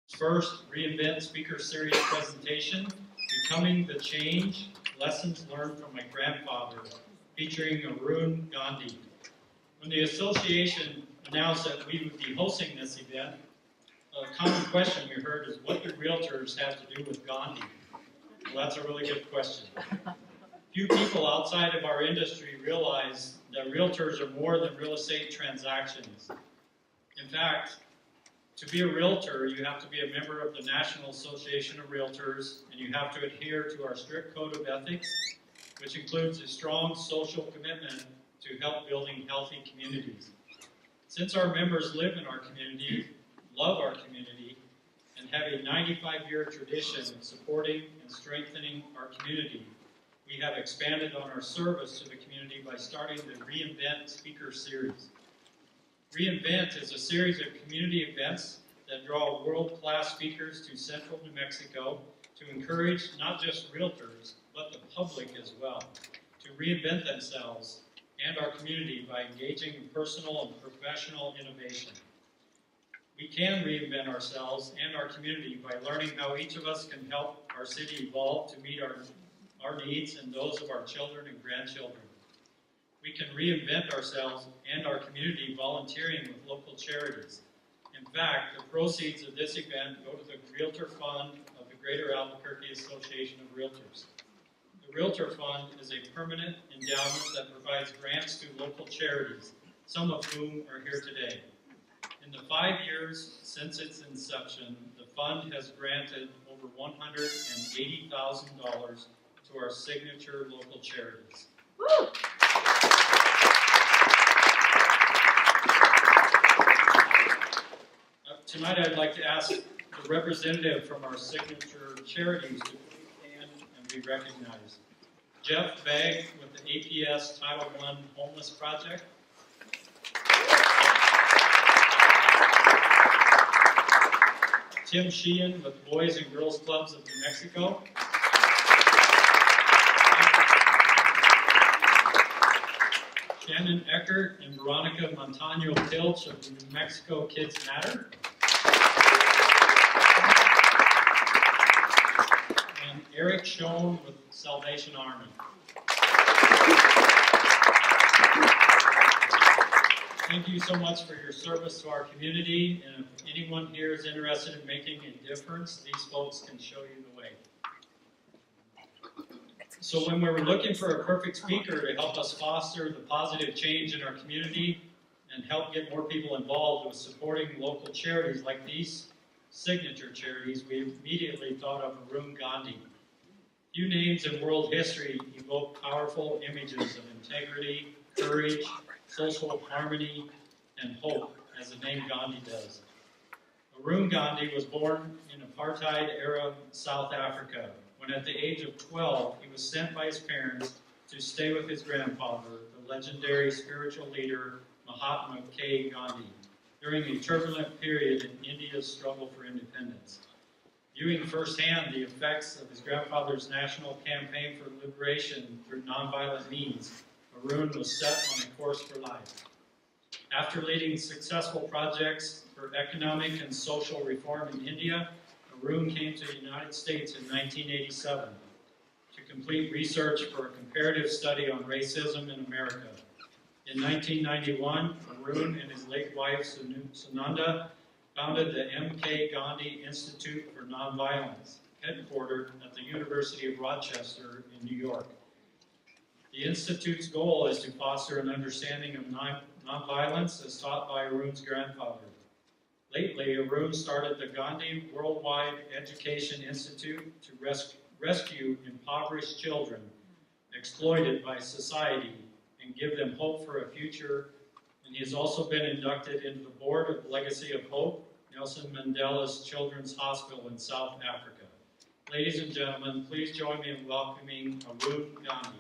First REinvent Speaker Series presentation, Becoming the Change, Lessons Learned from My Grandfather, featuring Arun Gandhi. When the association announced that we would be hosting this event, a common question we heard is, what do realtors have to do with Gandhi? Well, that's a really good question. Few people outside of our industry realize that realtors are more than real estate transactions. In fact, to be a realtor, you have to be a member of the National Association of Realtors, and you have to adhere to our strict code of ethics, which includes a strong social commitment to help building healthy communities. Since our members live in our community, love our community, and have a 95-year tradition of supporting and strengthening our community, we have expanded on our service to the community by starting the REinvent Speaker Series. REinvent is a series of community events that draw world-class speakers to central New Mexico to encourage not just realtors, but the public as well, to reinvent themselves and our community by engaging in personal and professional innovation. We can reinvent ourselves and our community by learning how each of us can help our city evolve to meet our needs and those of our children and grandchildren. We can reinvent ourselves and our community volunteering with local charities. In fact, the proceeds of this event go to the Realtor Fund of the Greater Albuquerque Association of Realtors. The Realtor Fund is a permanent endowment that provides grants to local charities, some of whom are here today. In the 5 years since its inception, the fund has granted over $180,000 to our signature local charities. Woo! Tonight I'd like to ask the representative from our signature charities to please stand and be recognized. Jeff Begg with the APS Title I Homeless Project. Tim Sheehan with Boys and Girls Clubs of New Mexico. Shannon Eckert and Veronica Montano Pilch of the New Mexico Kids Matter. And Eric Schoen with Salvation Army. Thank you so much for your service to our community, and if anyone here is interested in making a difference, these folks can show you the way. So when we were looking for a perfect speaker to help us foster the positive change in our community and help get more people involved with supporting local charities like these signature charities, we immediately thought of Arun Gandhi. Few names in world history evoke powerful images of integrity, courage, social harmony, and hope as the name Gandhi does. Arun Gandhi was born in apartheid-era South Africa, when at the age of 12, he was sent by his parents to stay with his grandfather, the legendary spiritual leader Mahatma Gandhi, during a turbulent period in India's struggle for independence. Viewing firsthand the effects of his grandfather's national campaign for liberation through nonviolent means, Arun was set on a course for life. After leading successful projects for economic and social reform in India, Arun came to the United States in 1987 to complete research for a comparative study on racism in America. In 1991, Arun and his late wife Sunanda founded the M.K. Gandhi Institute for Nonviolence, headquartered at the University of Rochester in New York. The Institute's goal is to foster an understanding of nonviolence as taught by Arun's grandfather. Lately, Arun started the Gandhi Worldwide Education Institute to rescue impoverished children exploited by society and give them hope for a future. And he has also been inducted into the board of Legacy of Hope, Nelson Mandela's Children's Hospital in South Africa. Ladies and gentlemen, please join me in welcoming Arun Gandhi.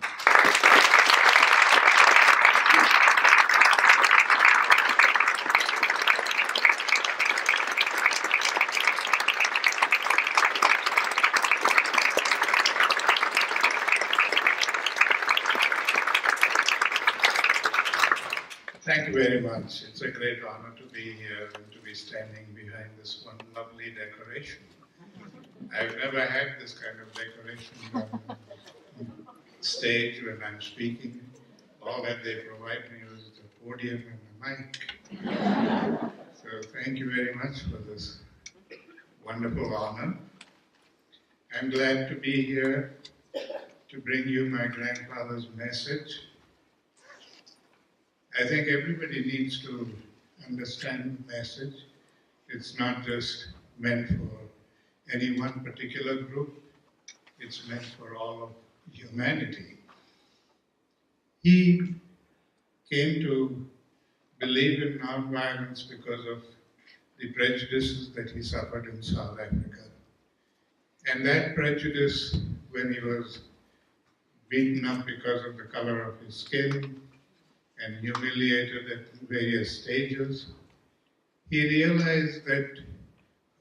Thank Thank you very much. It's a great honor to be here and to be standing behind this one lovely decoration. I've never had this kind of decoration on stage when I'm speaking. All that they provide me is a podium and a mic. So thank you very much for this wonderful honor. I'm glad to be here to bring you my grandfather's message. I think everybody needs to understand the message. It's not just meant for any one particular group. It's meant for all of humanity. He came to believe in nonviolence because of the prejudices that he suffered in South Africa. And that prejudice, when he was beaten up because of the color of his skin and humiliated at various stages, he realized that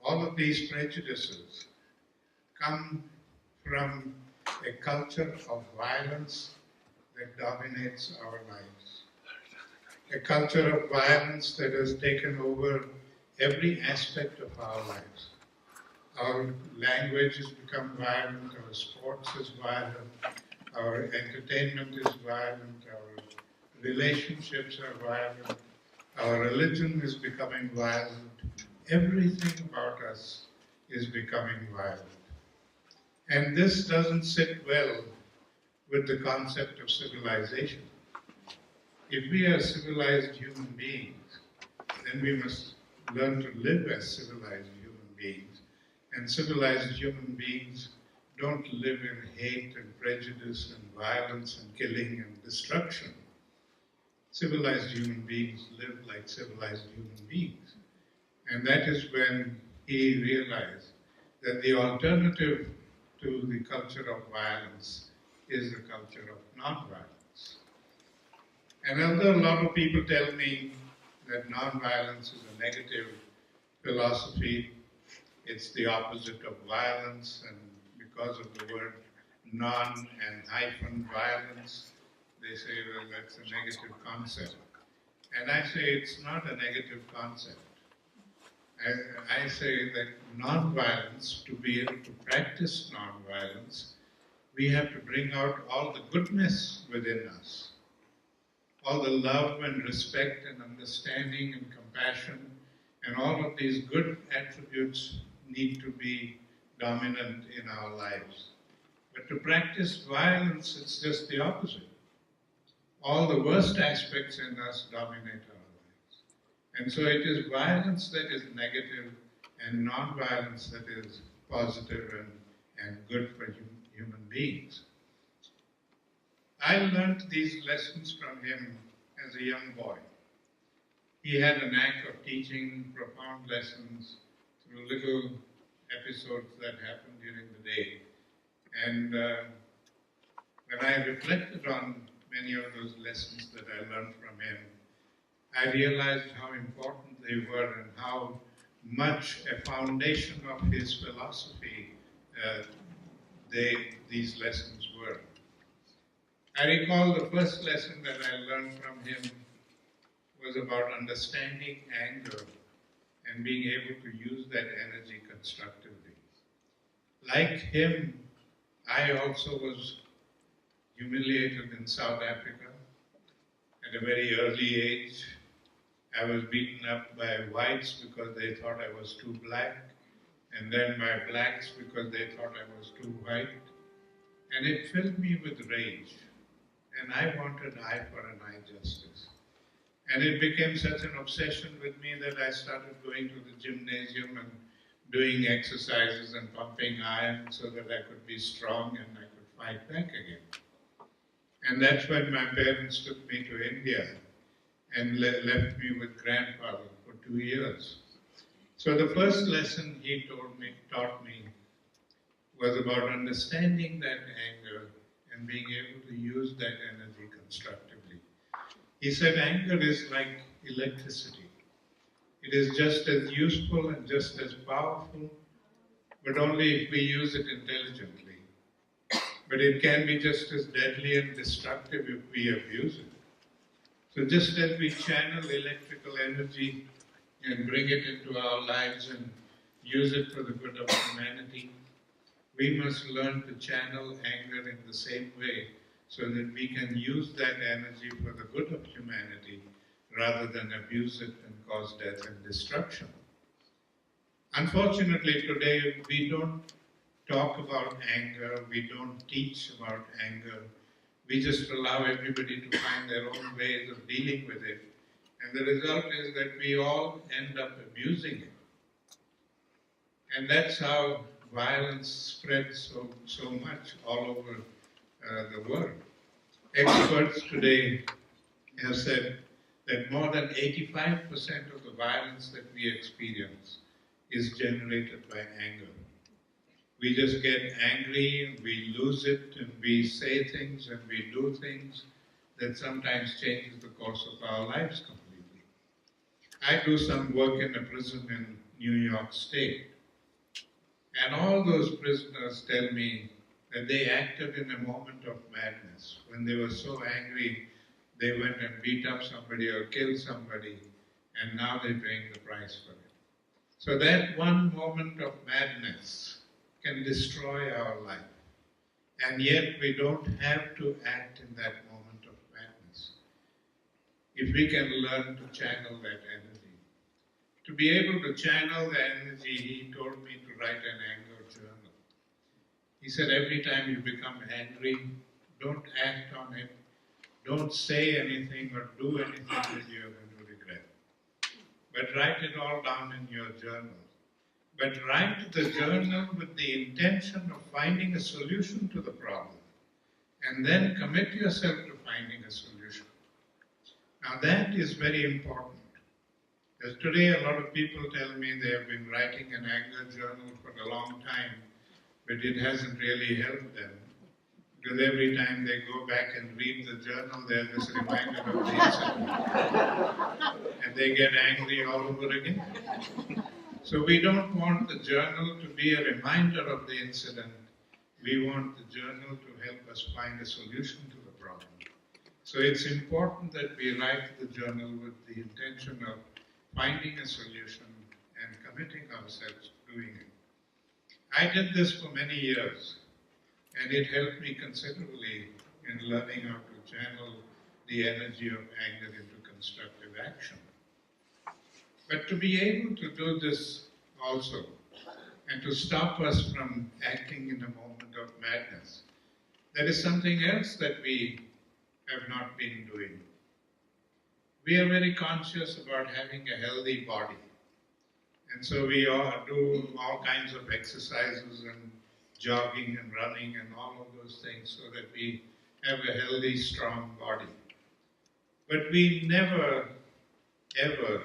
all of these prejudices come from a culture of violence that dominates our lives. A culture of violence that has taken over every aspect of our lives. Our language has become violent, our sports is violent, our entertainment is violent, our relationships are violent, our religion is becoming violent. Everything about us is becoming violent. And this doesn't sit well with the concept of civilization. If we are civilized human beings, then we must learn to live as civilized human beings. And civilized human beings don't live in hate and prejudice and violence and killing and destruction. Civilized human beings live like civilized human beings. And that is when he realized that the alternative to the culture of violence is the culture of nonviolence. And although a lot of people tell me that nonviolence is a negative philosophy, it's the opposite of violence, and because of the word non and hyphen violence, they say, well, that's a negative concept. And I say it's not a negative concept. I say that nonviolence, to be able to practice nonviolence, we have to bring out all the goodness within us, all the love and respect and understanding and compassion, and all of these good attributes need to be dominant in our lives. But to practice violence, it's just the opposite. All the worst aspects in us dominate our lives. And so it is violence that is negative and non-violence that is positive and good for human beings. I learned these lessons from him as a young boy. He had a knack of teaching profound lessons through little episodes that happened during the day. And when I reflected on many of those lessons that I learned from him, I realized how important they were and how much a foundation of his philosophy these lessons were. I recall the first lesson that I learned from him was about understanding anger and being able to use that energy constructively. Like him, I also was humiliated in South Africa at a very early age. I was beaten up by whites because they thought I was too black, and then by blacks because they thought I was too white. And it filled me with rage. And I wanted eye for an eye justice. And it became such an obsession with me that I started going to the gymnasium and doing exercises and pumping iron so that I could be strong and I could fight back again. And that's when my parents took me to India and left me with grandfather for 2 years. So the first lesson he taught me was about understanding that anger and being able to use that energy constructively. He said anger is like electricity. It is just as useful and just as powerful, but only if we use it intelligently. But it can be just as deadly and destructive if we abuse it. So just as we channel electrical energy and bring it into our lives and use it for the good of humanity, we must learn to channel anger in the same way so that we can use that energy for the good of humanity rather than abuse it and cause death and destruction. Unfortunately, today we don't talk about anger, we don't teach about anger. We just allow everybody to find their own ways of dealing with it. And the result is that we all end up abusing it. And that's how violence spreads so much all over the world. Experts today have said that more than 85% of the violence that we experience is generated by anger. We just get angry, we lose it, and we say things and we do things that sometimes changes the course of our lives completely. I do some work in a prison in New York State, and all those prisoners tell me that they acted in a moment of madness. When they were so angry, they went and beat up somebody or killed somebody, and now they're paying the price for it. So that one moment of madness can destroy our life. And yet we don't have to act in that moment of madness. If we can learn to channel that energy. To be able to channel the energy, he told me to write an anger journal. He said every time you become angry, don't act on it, don't say anything or do anything that you're going to regret. But write it all down in your journal. But write the journal with the intention of finding a solution to the problem. And then commit yourself to finding a solution. Now that is very important. Because today a lot of people tell me they have been writing an anger journal for a long time, but it hasn't really helped them. Because every time they go back and read the journal, they're just reminded of the incident. And they get angry all over again. So we don't want the journal to be a reminder of the incident. We want the journal to help us find a solution to the problem. So it's important that we write the journal with the intention of finding a solution and committing ourselves to doing it. I did this for many years, and it helped me considerably in learning how to channel the energy of anger into constructive action. But to be able to do this also, and to stop us from acting in a moment of madness, there is something else that we have not been doing. We are very conscious about having a healthy body. And so we do all kinds of exercises and jogging and running and all of those things so that we have a healthy, strong body. But we never, ever,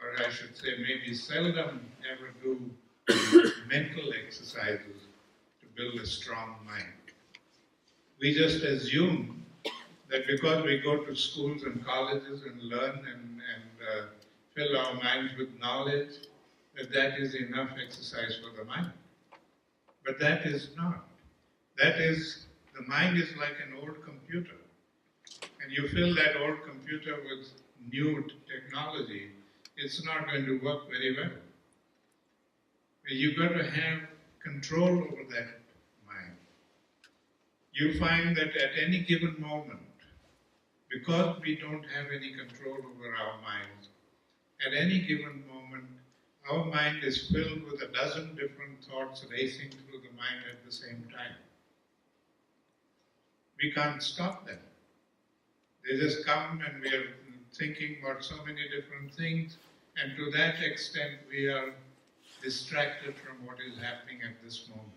or I should say maybe seldom ever do mental exercises to build a strong mind. We just assume that because we go to schools and colleges and learn and fill our minds with knowledge, that is enough exercise for the mind. But that is not. The mind is like an old computer. And you fill that old computer with new technology, it's not going to work very well. You've got to have control over that mind. You find that at any given moment, because we don't have any control over our minds, at any given moment, our mind is filled with a dozen different thoughts racing through the mind at the same time. We can't stop them. They just come and we are thinking about so many different things, and to that extent we are distracted from what is happening at this moment.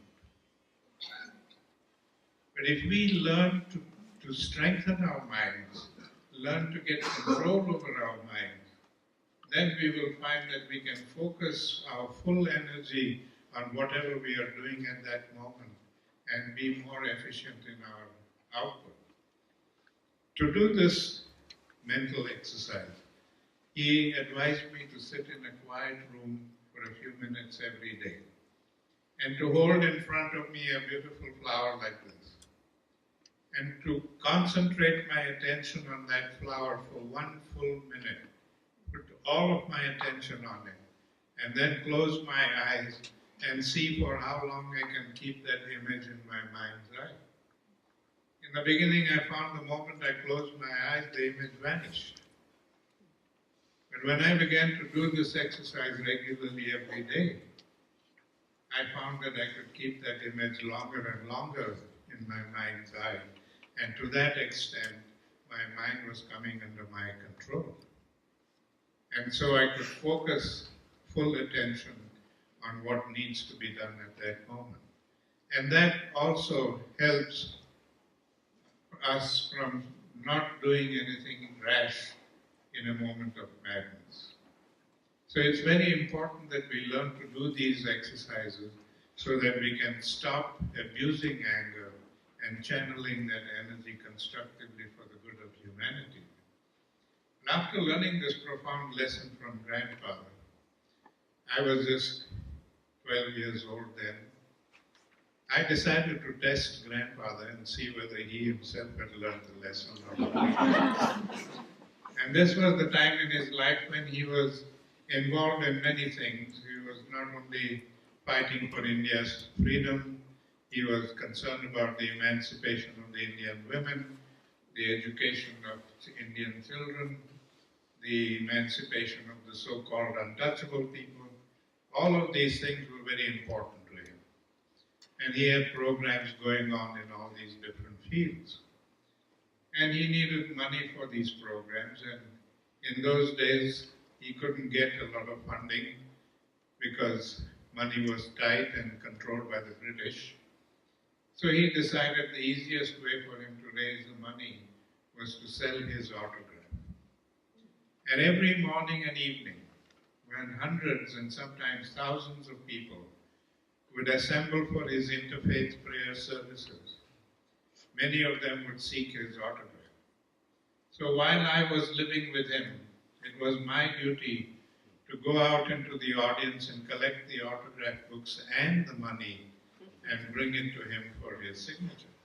But if we learn to strengthen our minds, learn to get control over our minds, then we will find that we can focus our full energy on whatever we are doing at that moment and be more efficient in our output. To do this mental exercise, he advised me to sit in a quiet room for a few minutes every day and to hold in front of me a beautiful flower like this and to concentrate my attention on that flower for 1 full minute, put all of my attention on it, and then close my eyes and see for how long I can keep that image in my mind's eye. In the beginning, I found the moment I closed my eyes, the image vanished. But when I began to do this exercise regularly every day, I found that I could keep that image longer and longer in my mind's eye. And to that extent, my mind was coming under my control. And so I could focus full attention on what needs to be done at that moment. And that also helps us from not doing anything rash in a moment of madness. So it's very important that we learn to do these exercises so that we can stop abusing anger and channeling that energy constructively for the good of humanity. And after learning this profound lesson from grandfather, I was just 12 years old then, I decided to test grandfather and see whether he himself had learned the lesson or not. And this was the time in his life when he was involved in many things. He was not only fighting for India's freedom, he was concerned about the emancipation of the Indian women, the education of Indian children, the emancipation of the so-called untouchable people. All of these things were very important to him. And he had programs going on in all these different fields. And he needed money for these programs, and in those days he couldn't get a lot of funding because money was tight and controlled by the British. So he decided the easiest way for him to raise the money was to sell his autograph. And every morning and evening, when hundreds and sometimes thousands of people would assemble for his interfaith prayer services, many of them would seek his autograph. So while I was living with him, it was my duty to go out into the audience and collect the autograph books and the money and bring it to him for his signature.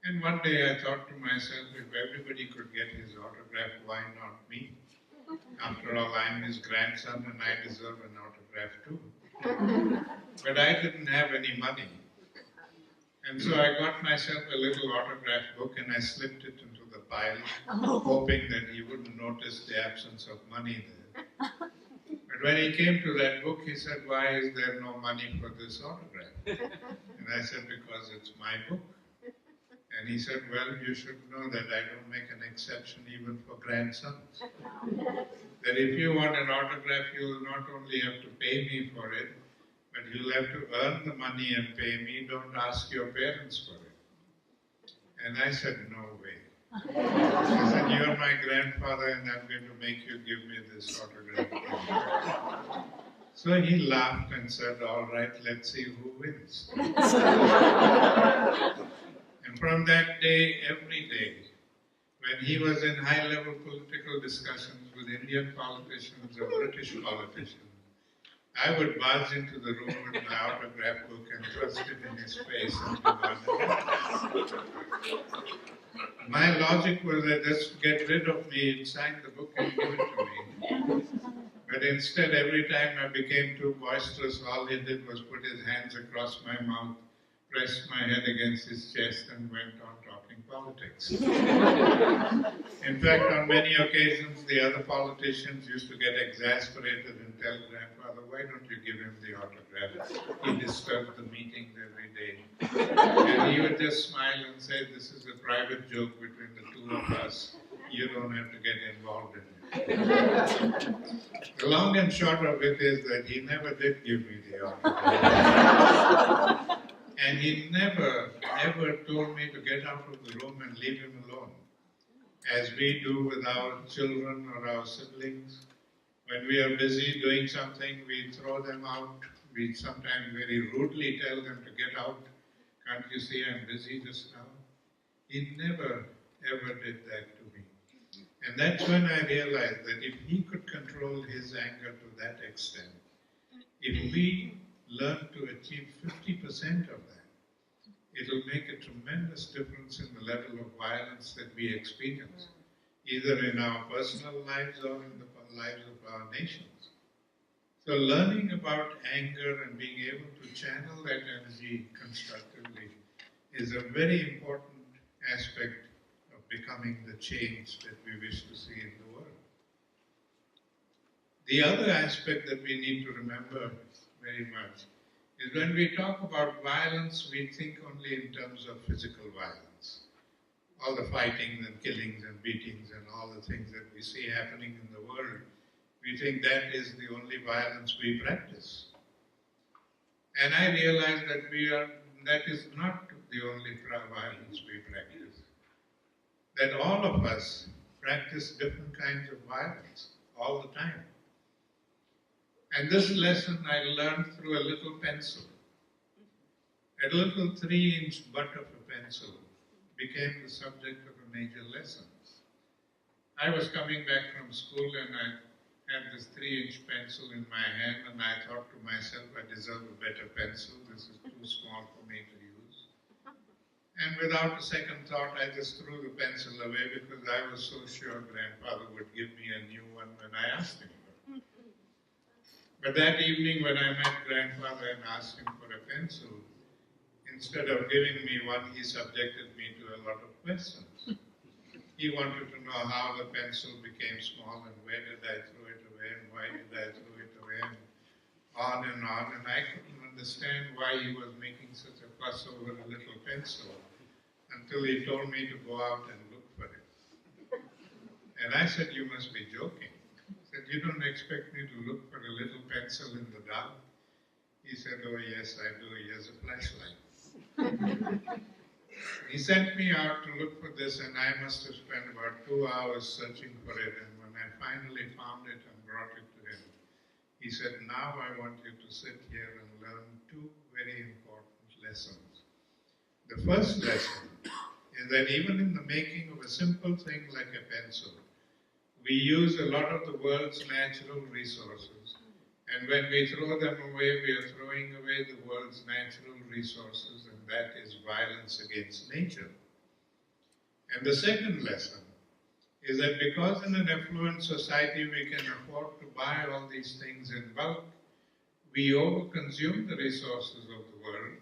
And one day I thought to myself, if everybody could get his autograph, why not me? After all, I'm his grandson and I deserve an autograph too. But I didn't have any money. And so I got myself a little autograph book and I slipped it into the pile, hoping that he wouldn't notice the absence of money there. But when he came to that book, he said, "Why is there no money for this autograph?" And I said, "Because it's my book." And he said, "Well, you should know that I don't make an exception even for grandsons. That if you want an autograph, you'll not only have to pay me for it, but you'll have to earn the money and pay me. Don't ask your parents for it." And I said, "No way." I said, "You're my grandfather and I'm going to make you give me this autograph." So he laughed and said, "All right, let's see who wins." And from that day, every day, when he was in high-level political discussions with Indian politicians or British politicians, I would barge into the room with my autograph book and thrust it in his face and demand it. My logic was that just get rid of me, sign the book and give it to me. But instead, every time I became too boisterous, all he did was put his hands across my mouth, pressed my head against his chest and went on talking politics. In fact, on many occasions, the other politicians used to get exasperated and tell grandfather, "Why don't you give him the autograph? He disturbs the meetings every day." And he would just smile and say, "This is a private joke between the two of us. You don't have to get involved in it." The long and short of it is that he never did give me the autograph. And he never, ever told me to get out of the room and leave him alone, as we do with our children or our siblings. When we are busy doing something, we throw them out. We sometimes very rudely tell them to get out. "Can't you see I'm busy just now?" He never, ever did that to me. And that's when I realized that if he could control his anger to that extent, if we learn to achieve 50% of that, it'll make a tremendous difference in the level of violence that we experience, either in our personal lives or in the lives of our nations. So learning about anger and being able to channel that energy constructively is a very important aspect of becoming the change that we wish to see in the world. The other aspect that we need to remember very much is when we talk about violence, we think only in terms of physical violence. All the fightings and killings and beatings and all the things that we see happening in the world, we think that is the only violence we practice. And I realize that is not the only violence we practice. That all of us practice different kinds of violence all the time. And this lesson I learned through a little pencil. A little 3-inch butt of a pencil became the subject of a major lesson. I was coming back from school and I had this 3-inch pencil in my hand and I thought to myself, I deserve a better pencil. This is too small for me to use. And without a second thought, I just threw the pencil away because I was so sure Grandfather would give me a new one when I asked him. But that evening when I met Grandfather and asked him for a pencil, instead of giving me one, he subjected me to a lot of questions. He wanted to know how the pencil became small and where did I throw it away and why did I throw it away and on. And I couldn't understand why he was making such a fuss over a little pencil until he told me to go out and look for it. And I said, you must be joking. He said, you don't expect me to look for a little pencil in the dark? He said, oh yes, I do. Here's a flashlight. He sent me out to look for this and I must have spent about 2 hours searching for it, and when I finally found it and brought it to him, he said, now I want you to sit here and learn 2 very important lessons. The first lesson is that even in the making of a simple thing like a pencil, we use a lot of the world's natural resources, and when we throw them away, we are throwing away the world's natural resources, and that is violence against nature. And the second lesson is that because in an affluent society we can afford to buy all these things in bulk, we overconsume the resources of the world,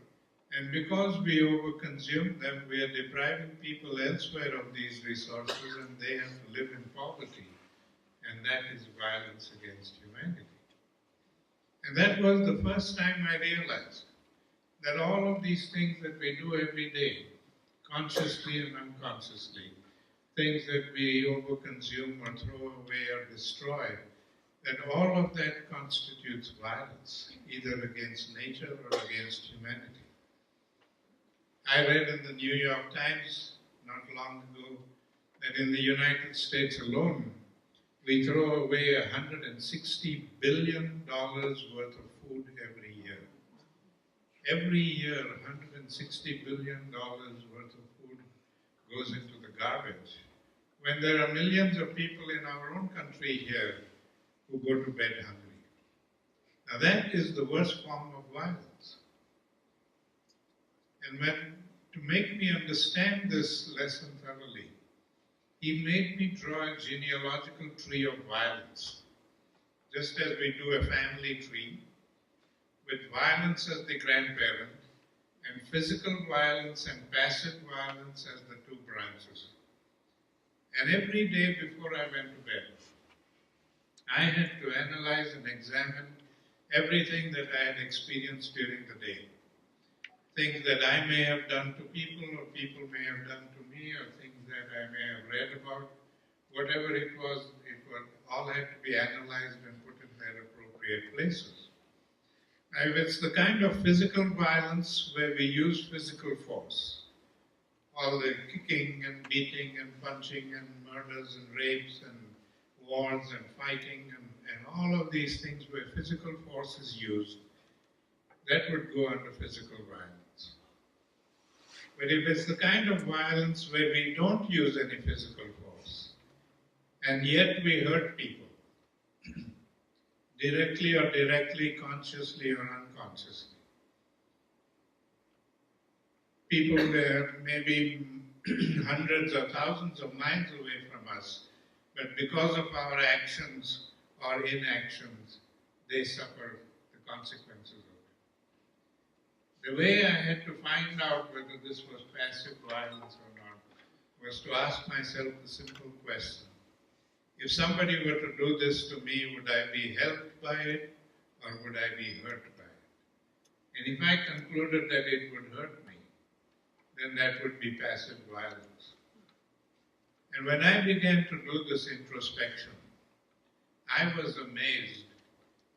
and because we overconsume them, we are depriving people elsewhere of these resources and they have to live in poverty. And that is violence against humanity. And that was the first time I realized that all of these things that we do every day, consciously and unconsciously, things that we overconsume or throw away or destroy, that all of that constitutes violence, either against nature or against humanity. I read in the New York Times not long ago that in the United States alone, we throw away $160 billion worth of food every year. Every year, $160 billion worth of food goes into the garbage, when there are millions of people in our own country here who go to bed hungry. Now that is the worst form of violence. And to make me understand this lesson thoroughly, he made me draw a genealogical tree of violence, just as we do a family tree, with violence as the grandparent, and physical violence and passive violence as the 2 branches. And every day before I went to bed, I had to analyze and examine everything that I had experienced during the day. Things that I may have done to people or people may have done to me, or things that I may have read about. Whatever it was all had to be analyzed and put in their appropriate places. Now, if it's the kind of physical violence where we use physical force, all the kicking and beating and punching and murders and rapes and wars and fighting and all of these things where physical force is used, that would go under physical violence. But if it's the kind of violence where we don't use any physical force, and yet we hurt people, directly or consciously or unconsciously, people there maybe hundreds or thousands of miles away from us, but because of our actions or inactions, they suffer the consequences of it. The way I had to find out whether this was passive violence or not was to ask myself the simple question: if somebody were to do this to me, would I be helped by it or would I be hurt by it? And if I concluded that it would hurt me, then that would be passive violence. And when I began to do this introspection, I was amazed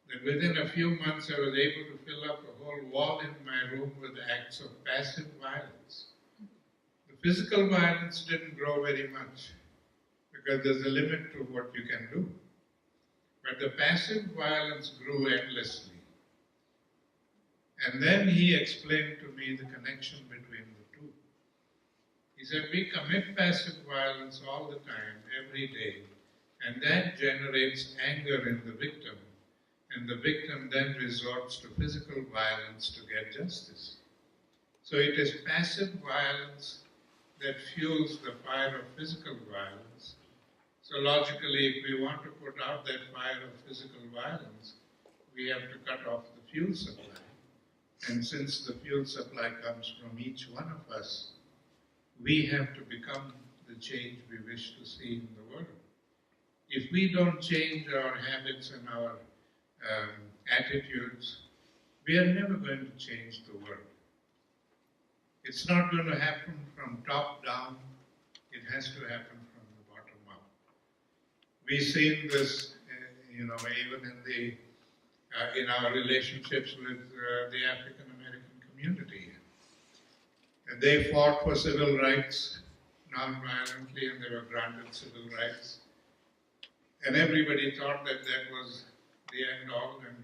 that within a few months I was able to fill up a whole wall in my room with acts of passive violence. The physical violence didn't grow very much because there's a limit to what you can do. But the passive violence grew endlessly. And then he explained to me the connection between the two. He said, we commit passive violence all the time, every day, and that generates anger in the victim, and the victim then resorts to physical violence to get justice. So it is passive violence that fuels the fire of physical violence. So logically, if we want to put out that fire of physical violence, we have to cut off the fuel supply. And since the fuel supply comes from each one of us, we have to become the change we wish to see in the world. If we don't change our habits and our attitudes, we are never going to change the world. It's not going to happen from top down, it has to happen from the bottom up. We've seen this, even in our relationships with the African American community. And they fought for civil rights non-violently, and they were granted civil rights. And everybody thought that that was the end all and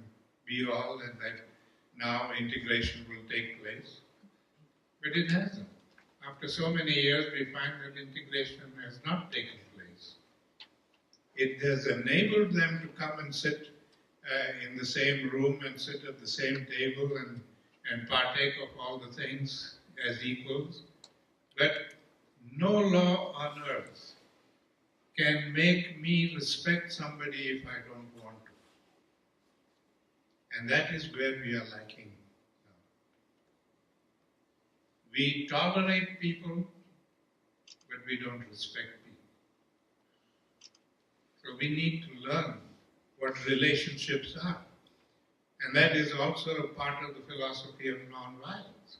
be all, and that now integration will take place. But it hasn't. After so many years, we find that integration has not taken place. It has enabled them to come and sit in the same room and sit at the same table and partake of all the things as equals. But no law on earth can make me respect somebody if I don't want to. And that is where we are lacking now. We tolerate people, but we don't respect people. So we need to learn what relationships are. And that is also a part of the philosophy of nonviolence.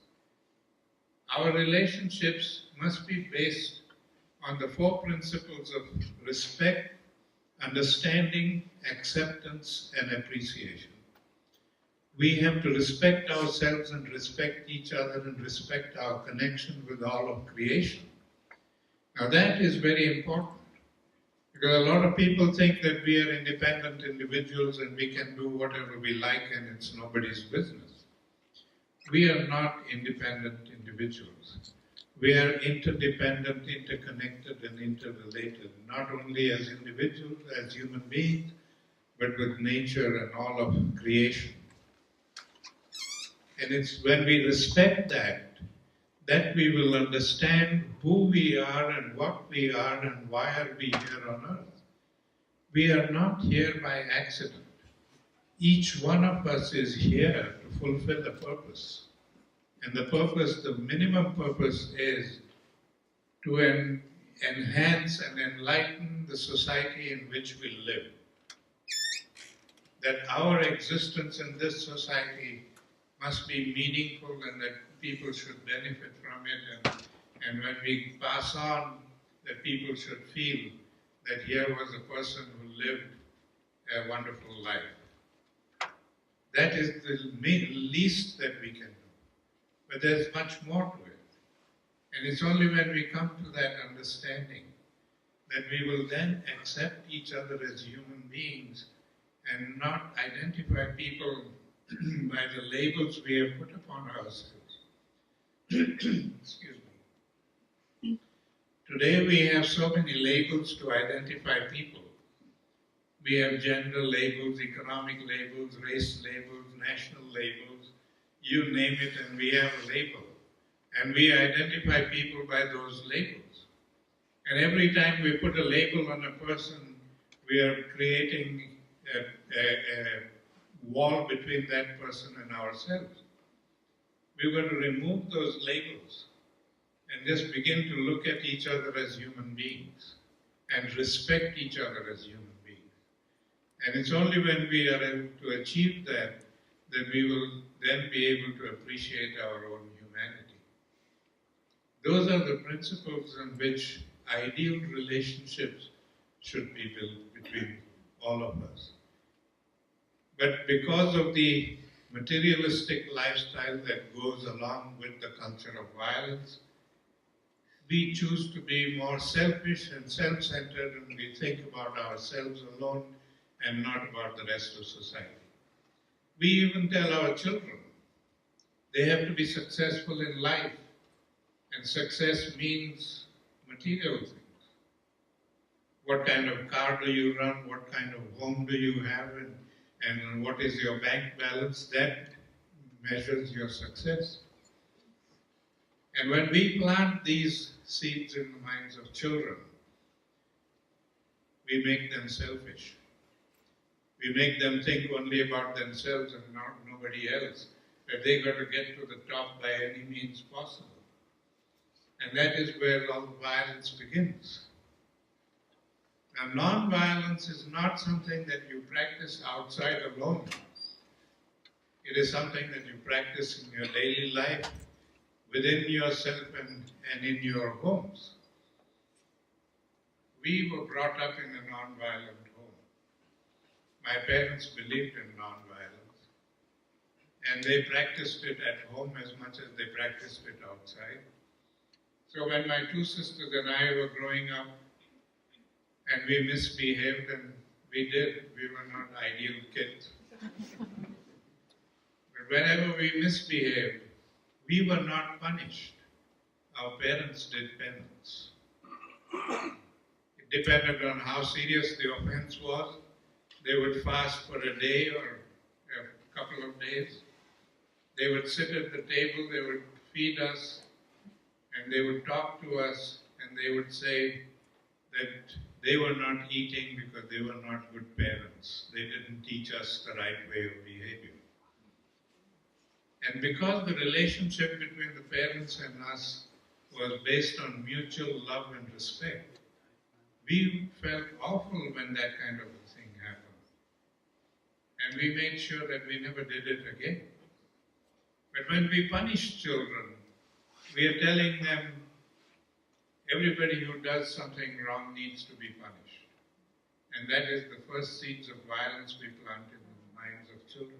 Our relationships must be based on the four principles of respect, understanding, acceptance, and appreciation. We have to respect ourselves and respect each other and respect our connection with all of creation. Now that is very important, because a lot of people think that we are independent individuals and we can do whatever we like and it's nobody's business. We are not independent individuals. We are interdependent, interconnected, and interrelated, not only as individuals, as human beings, but with nature and all of creation. And it's when we respect that we will understand who we are and what we are and why are we here on earth. We are not here by accident. Each one of us is here to fulfill a purpose. And the purpose, the minimum purpose, is to enhance and enlighten the society in which we live. That our existence in this society must be meaningful and that people should benefit from it. And when we pass on, that people should feel that here was a person who lived a wonderful life. That is the least that we can do. But there's much more to it. And it's only when we come to that understanding that we will then accept each other as human beings and not identify people by the labels we have put upon ourselves. Excuse me. Today we have so many labels to identify people. We have gender labels, economic labels, race labels, national labels, you name it, and we have a label. And we identify people by those labels. And every time we put a label on a person, we are creating a wall between that person and ourselves. We're going to remove those labels and just begin to look at each other as human beings and respect each other as human beings. And it's only when we are able to achieve that that we will then be able to appreciate our own humanity. Those are the principles on which ideal relationships should be built between all of us. But because of the materialistic lifestyle that goes along with the culture of violence, we choose to be more selfish and self-centered, and we think about ourselves alone and not about the rest of society. We even tell our children they have to be successful in life, and success means material things. What kind of car do you run? What kind of home do you have? And what is your bank balance? That measures your success. And when we plant these seeds in the minds of children, we make them selfish. We make them think only about themselves and not nobody else, that they got to get to the top by any means possible. And that is where all the violence begins. Now, non-violence is not something that you practice outside alone. It is something that you practice in your daily life, within yourself and in your homes. We were brought up in a non-violent home. My parents believed in non-violence, and they practiced it at home as much as they practiced it outside. So when my two sisters and I were growing up, and we misbehaved, and we were not ideal kids. But whenever we misbehaved, we were not punished. Our parents did penance. It depended on how serious the offense was. They would fast for a day or a couple of days. They would sit at the table, they would feed us, and they would talk to us, and they would say that they were not eating because they were not good parents. They didn't teach us the right way of behavior. And because the relationship between the parents and us was based on mutual love and respect, we felt awful when that kind of a thing happened. And we made sure that we never did it again. But when we punish children, we are telling them everybody who does something wrong needs to be punished. And that is the first seeds of violence we plant in the minds of children.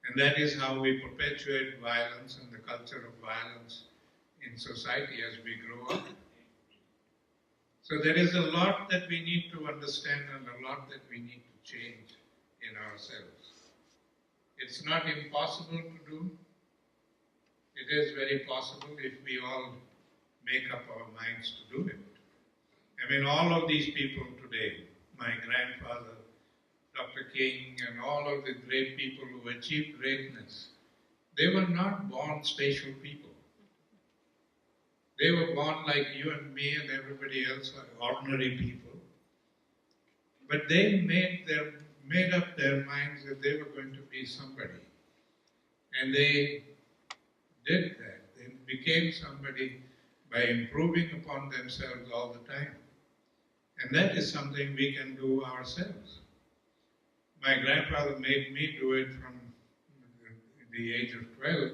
And that is how we perpetuate violence and the culture of violence in society as we grow up. So there is a lot that we need to understand and a lot that we need to change in ourselves. It's not impossible to do. It is very possible if we all make up our minds to do it. I mean, all of these people today, my grandfather, Dr. King, and all of the great people who achieved greatness, they were not born special people. They were born like you and me and everybody else, ordinary people. But they made up their minds that they were going to be somebody. And they did that. They became somebody by improving upon themselves all the time. And that is something we can do ourselves. My grandfather made me do it from the age of 12,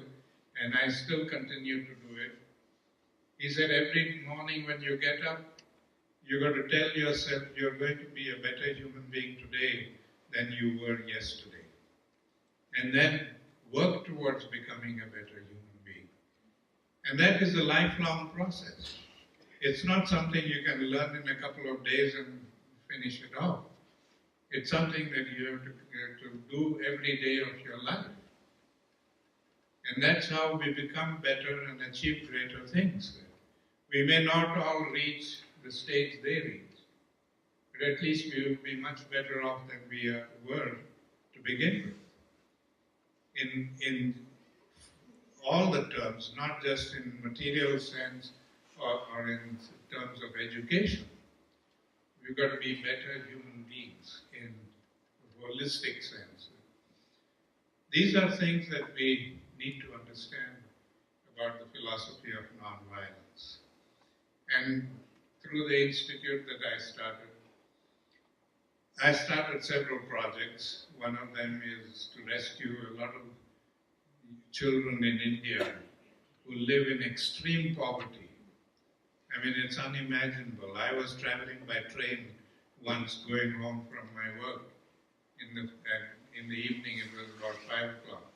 and I still continue to do it. He said every morning when you get up, you're going to tell yourself you're going to be a better human being today than you were yesterday. And then work towards becoming a better human being. And that is a lifelong process. It's not something you can learn in a couple of days and finish it off. It's something that you have to do every day of your life. And that's how we become better and achieve greater things. We may not all reach the stage they reach, but at least we will be much better off than we were to begin with. In all the terms, not just in material sense or in terms of education. We've got to be better human beings in a holistic sense. These are things that we need to understand about the philosophy of nonviolence. And through the institute that I started several projects. One of them is to rescue a lot of children in India who live in extreme poverty. I mean, it's unimaginable. I was traveling by train once going home from my work. In the evening, it was about 5 o'clock.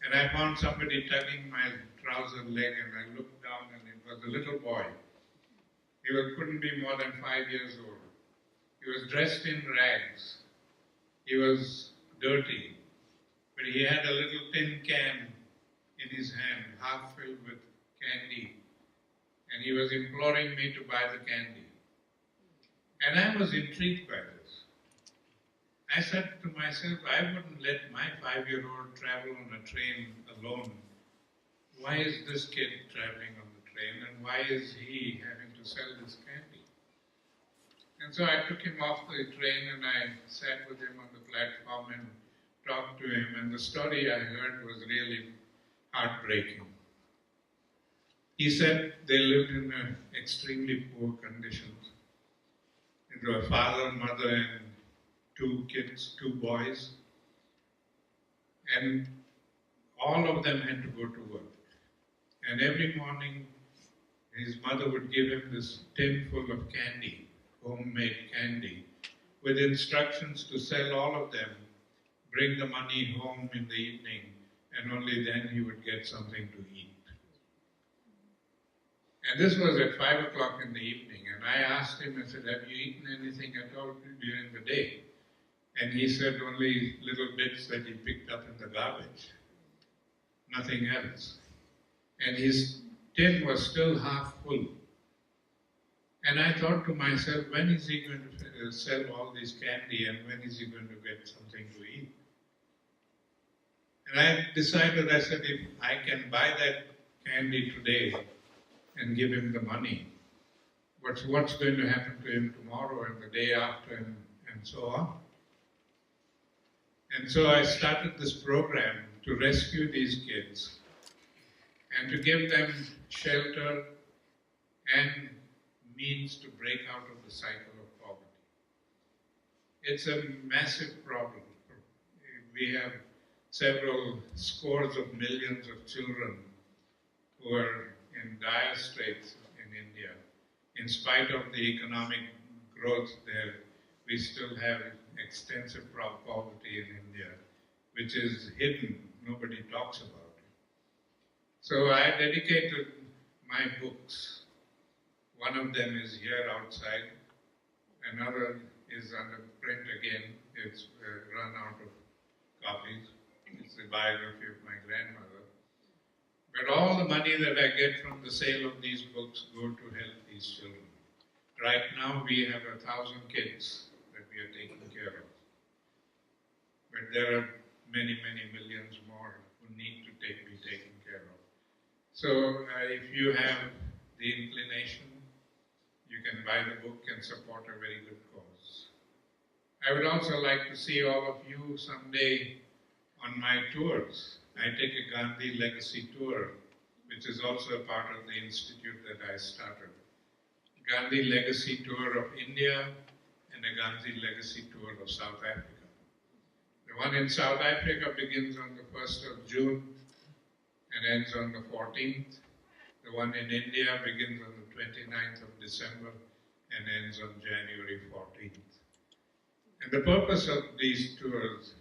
And I found somebody tugging my trouser leg, and I looked down, and it was a little boy. He couldn't be more than 5 years old. He was dressed in rags. He was dirty. But he had a little tin can in his hand, half filled with candy. And he was imploring me to buy the candy. And I was intrigued by this. I said to myself, I wouldn't let my 5-year-old travel on a train alone. Why is this kid traveling on the train, and why is he having to sell this candy? And so I took him off the train and I sat with him on the platform and talked to him, and the story I heard was really heartbreaking. He said they lived in extremely poor conditions. It was a father, mother, and 2 kids, 2 boys. And all of them had to go to work. And every morning, his mother would give him this tin full of candy, homemade candy, with instructions to sell all of them, bring the money home in the evening, and only then he would get something to eat. And this was at 5 o'clock in the evening, and I asked him, I said, have you eaten anything at all during the day? And he said only little bits that he picked up in the garbage, nothing else. And his tin was still half full. And I thought to myself, when is he going to sell all this candy, and when is he going to get something to eat? And I decided, I said, if I can buy that candy today and give him the money, what's going to happen to him tomorrow and the day after, and so on? And so I started this program to rescue these kids and to give them shelter and means to break out of the cycle of poverty. It's a massive problem. We have several scores of millions of children who are in dire straits in India. In spite of the economic growth there, we still have extensive poverty in India, which is hidden. Nobody talks about it. So I dedicated my books. One of them is here outside. Another is under print again. It's run out of copies. It's the biography of my grandmother. But all the money that I get from the sale of these books go to help these children. Right now we have 1,000 kids that we are taking care of. But there are many, many millions more who need to be taken care of. So if you have the inclination, you can buy the book and support a very good cause. I would also like to see all of you someday on my tours. I take a Gandhi Legacy Tour, which is also a part of the institute that I started. Gandhi Legacy Tour of India and a Gandhi Legacy Tour of South Africa. The one in South Africa begins on the 1st of June and ends on the 14th. The one in India begins on the 29th of December and ends on January 14th. And the purpose of these tours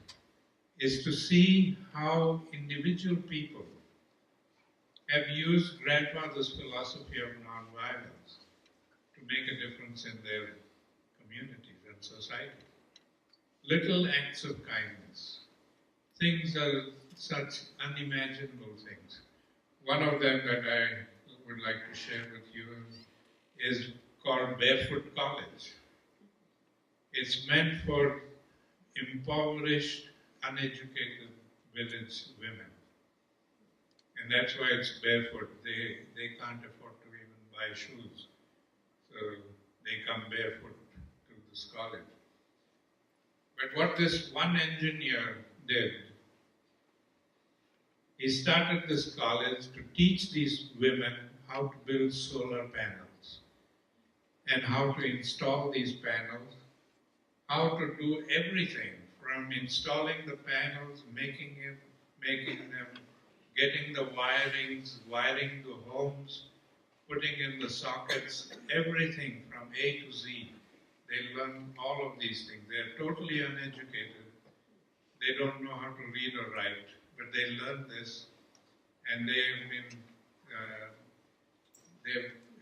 is to see how individual people have used grandfather's philosophy of nonviolence to make a difference in their communities and society. Little acts of kindness. Things are such unimaginable things. One of them that I would like to share with you is called Barefoot College. It's meant for impoverished, uneducated village women. And that's why it's barefoot. They can't afford to even buy shoes. So they come barefoot to this college. But what this one engineer did, he started this college to teach these women how to build solar panels and how to install these panels, how to do everything from installing the panels, making them, getting the wirings, wiring the homes, putting in the sockets, everything from A to Z. They learn all of these things. They're totally uneducated. They don't know how to read or write, but they learn this, and they've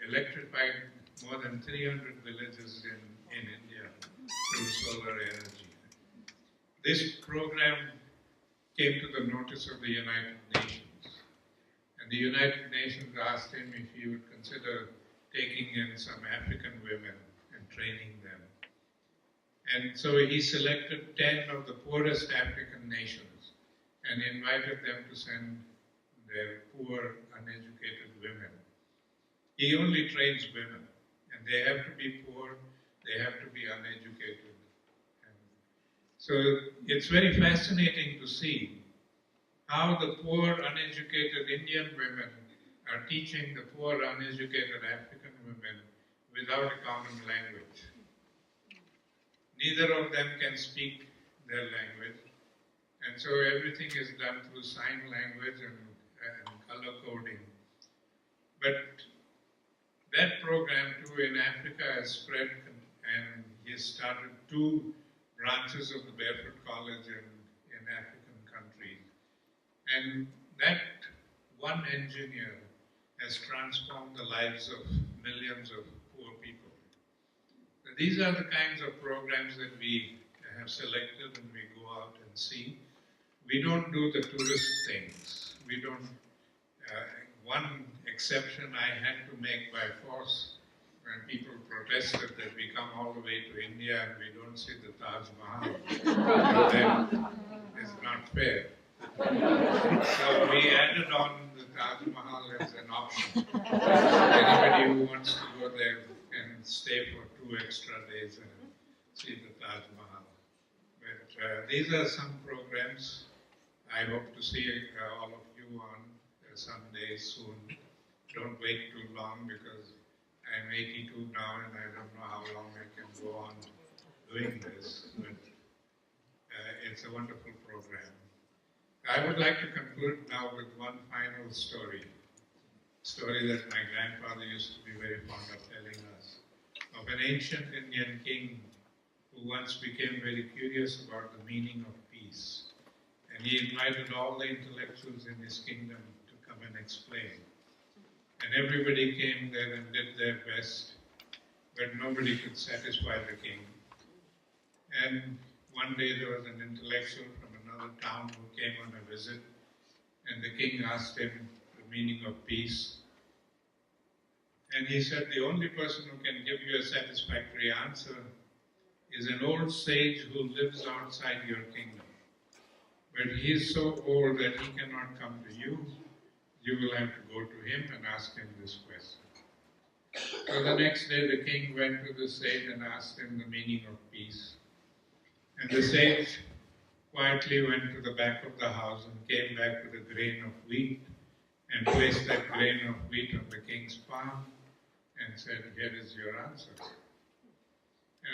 electrified more than 300 villages in India through solar energy. This program came to the notice of the United Nations, and the United Nations asked him if he would consider taking in some African women and training them. And so he selected 10 of the poorest African nations and invited them to send their poor, uneducated women. He only trains women, and they have to be poor, they have to be uneducated. And so it's very fascinating to see how the poor, uneducated Indian women are teaching the poor, uneducated African women without a common language. Neither of them can speak their language, and so everything is done through sign language and color coding. But that program too in Africa has spread, and he has started 2 branches of the Barefoot College in African countries. And that one engineer has transformed the lives of millions of poor people. These are the kinds of programs that we have selected and we go out and see. We don't do the tourist things. We don't. One exception I had to make by force when people protested that we come all the way to India and we don't see the Taj Mahal. That is not fair. So we added on the Taj Mahal as an option. Anybody who wants to go there can stay for 2 extra days and see the Taj Mahal. But these are some programs I hope to see all of you on someday soon. Don't wait too long because I'm 82 now and I don't know how long I can go on doing this. But it's a wonderful program. I would like to conclude now with one final story that my grandfather used to be very fond of telling us, of an ancient Indian king who once became very curious about the meaning of peace. And he invited all the intellectuals in his kingdom to come and explain. And everybody came there and did their best, but nobody could satisfy the king. And one day there was an intellectual from another town who came on a visit, and the king asked him the meaning of peace. And he said, the only person who can give you a satisfactory answer is an old sage who lives outside your kingdom. But he is so old that he cannot come to you. You will have to go to him and ask him this question. So the next day the king went to the sage and asked him the meaning of peace. And the sage quietly went to the back of the house and came back with a grain of wheat and placed that grain of wheat on the king's palm and said, here is your answer.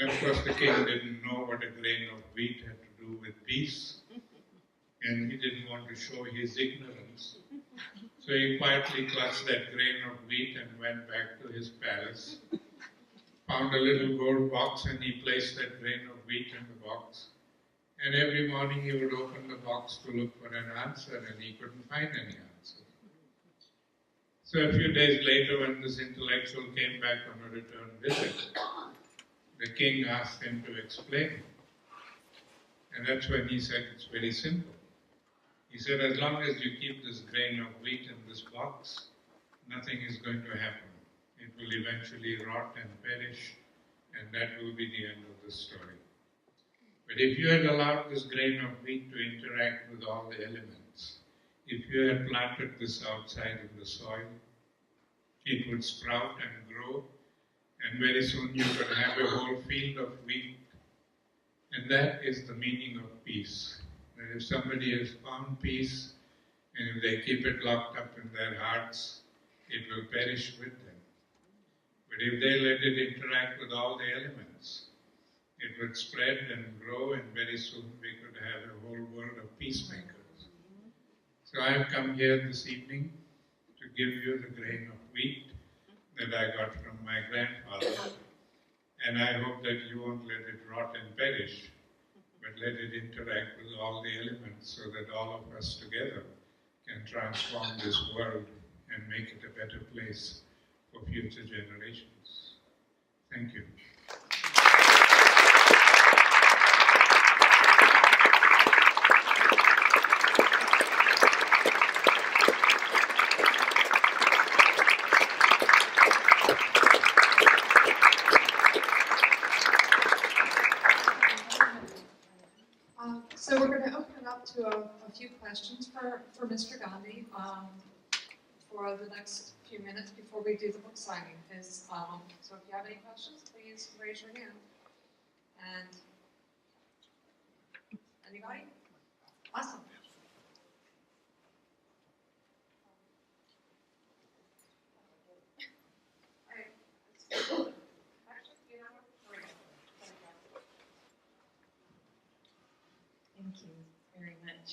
And of course the king didn't know what a grain of wheat had to do with peace, and he didn't want to show his ignorance. So he quietly clutched that grain of wheat and went back to his palace, found a little gold box, and he placed that grain of wheat in the box. And every morning he would open the box to look for an answer, and he couldn't find any answer. So a few days later, when this intellectual came back on a return visit, the king asked him to explain. And that's when he said, it's very simple. He said, as long as you keep this grain of wheat in this box, nothing is going to happen. It will eventually rot and perish, and that will be the end of the story. But if you had allowed this grain of wheat to interact with all the elements, if you had planted this outside in the soil, it would sprout and grow, and very soon you could have a whole field of wheat. And that is the meaning of peace. That if somebody has found peace, and if they keep it locked up in their hearts, it will perish with them. But if they let it interact with all the elements, it would spread and grow, and very soon we could have a whole world of peacemakers. So I have come here this evening to give you the grain of wheat that I got from my grandfather. And I hope that you won't let it rot and perish, but let it interact with all the elements so that all of us together can transform this world and make it a better place for future generations. Thank you. So we're going to open it up to a few questions for Mr. Gandhi for the next few minutes before we do the book signing. So if you have any questions, please raise your hand. And anybody? Awesome. All right. Thank you very much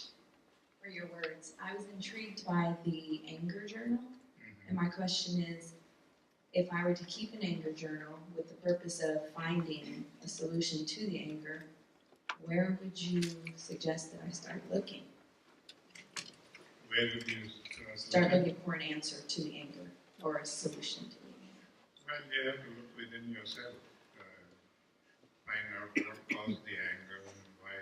for your words. I was intrigued by the anger journal, and my question is, if I were to keep an anger journal with the purpose of finding a solution to the anger, where would you suggest that I start looking? Where would you Start looking for an answer to the anger, or a solution to the anger. Well, you have to look within yourself, find out what caused the anger and why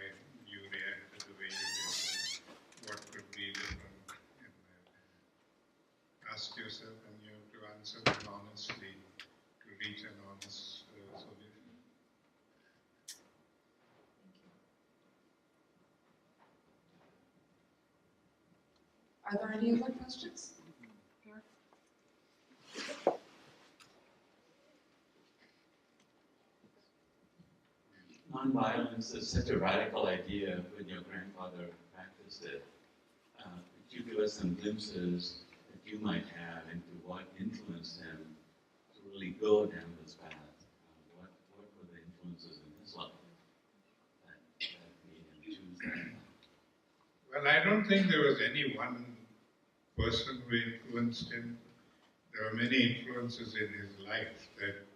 you reacted the way you did, and what could be different in that. Ask yourself, and you have to answer them honestly to reach an honest solution. Are there any other questions? Nonviolence is such a radical idea when your grandfather practiced it. Could you give us some glimpses that you might have into what influenced him to really go down this path? What were the influences in his life that made him choose that path? Well, I don't think there was any one person who influenced him. There were many influences in his life that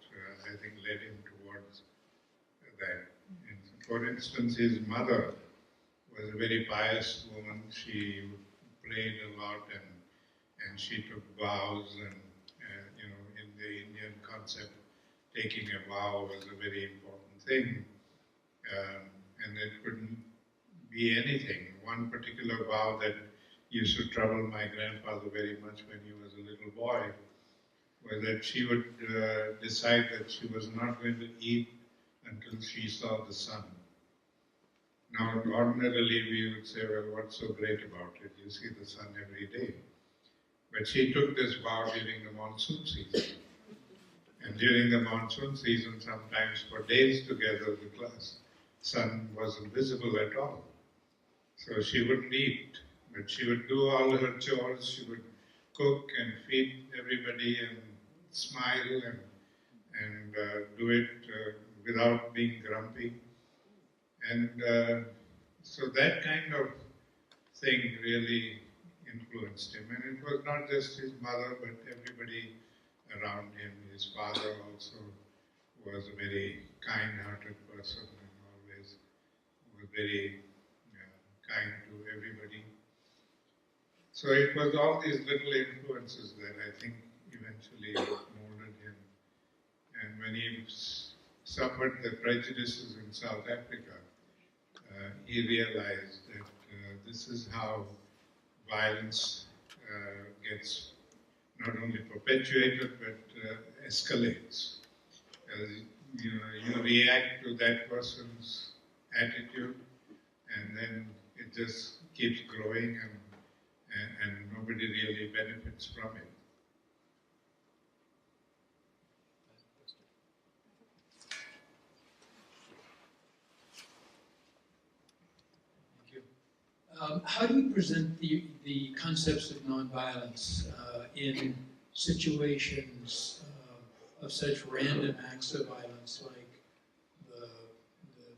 I think led him towards that. For instance, his mother was a very pious woman. She prayed a lot and she took vows, and in the Indian concept, taking a vow was a very important thing, and it couldn't be anything. One particular vow that used to trouble my grandfather very much when he was a little boy was that she would decide that she was not going to eat until she saw the sun. Now, ordinarily we would say, well, what's so great about it? You see the sun every day. But she took this vow during the monsoon season. And during the monsoon season, sometimes for days together, the sun wasn't visible at all. So she wouldn't eat, but she would do all her chores. She would cook and feed everybody and smile and do it without being grumpy. And so that kind of thing really influenced him. And it was not just his mother, but everybody around him. His father also was a very kind-hearted person and always was very kind to everybody. So it was all these little influences that I think eventually molded him. And when he suffered the prejudices in South Africa, he realized that this is how violence gets not only perpetuated but escalates. You react to that person's attitude, and then it just keeps growing and nobody really benefits from it. How do you present the concepts of nonviolence in situations of such random acts of violence like the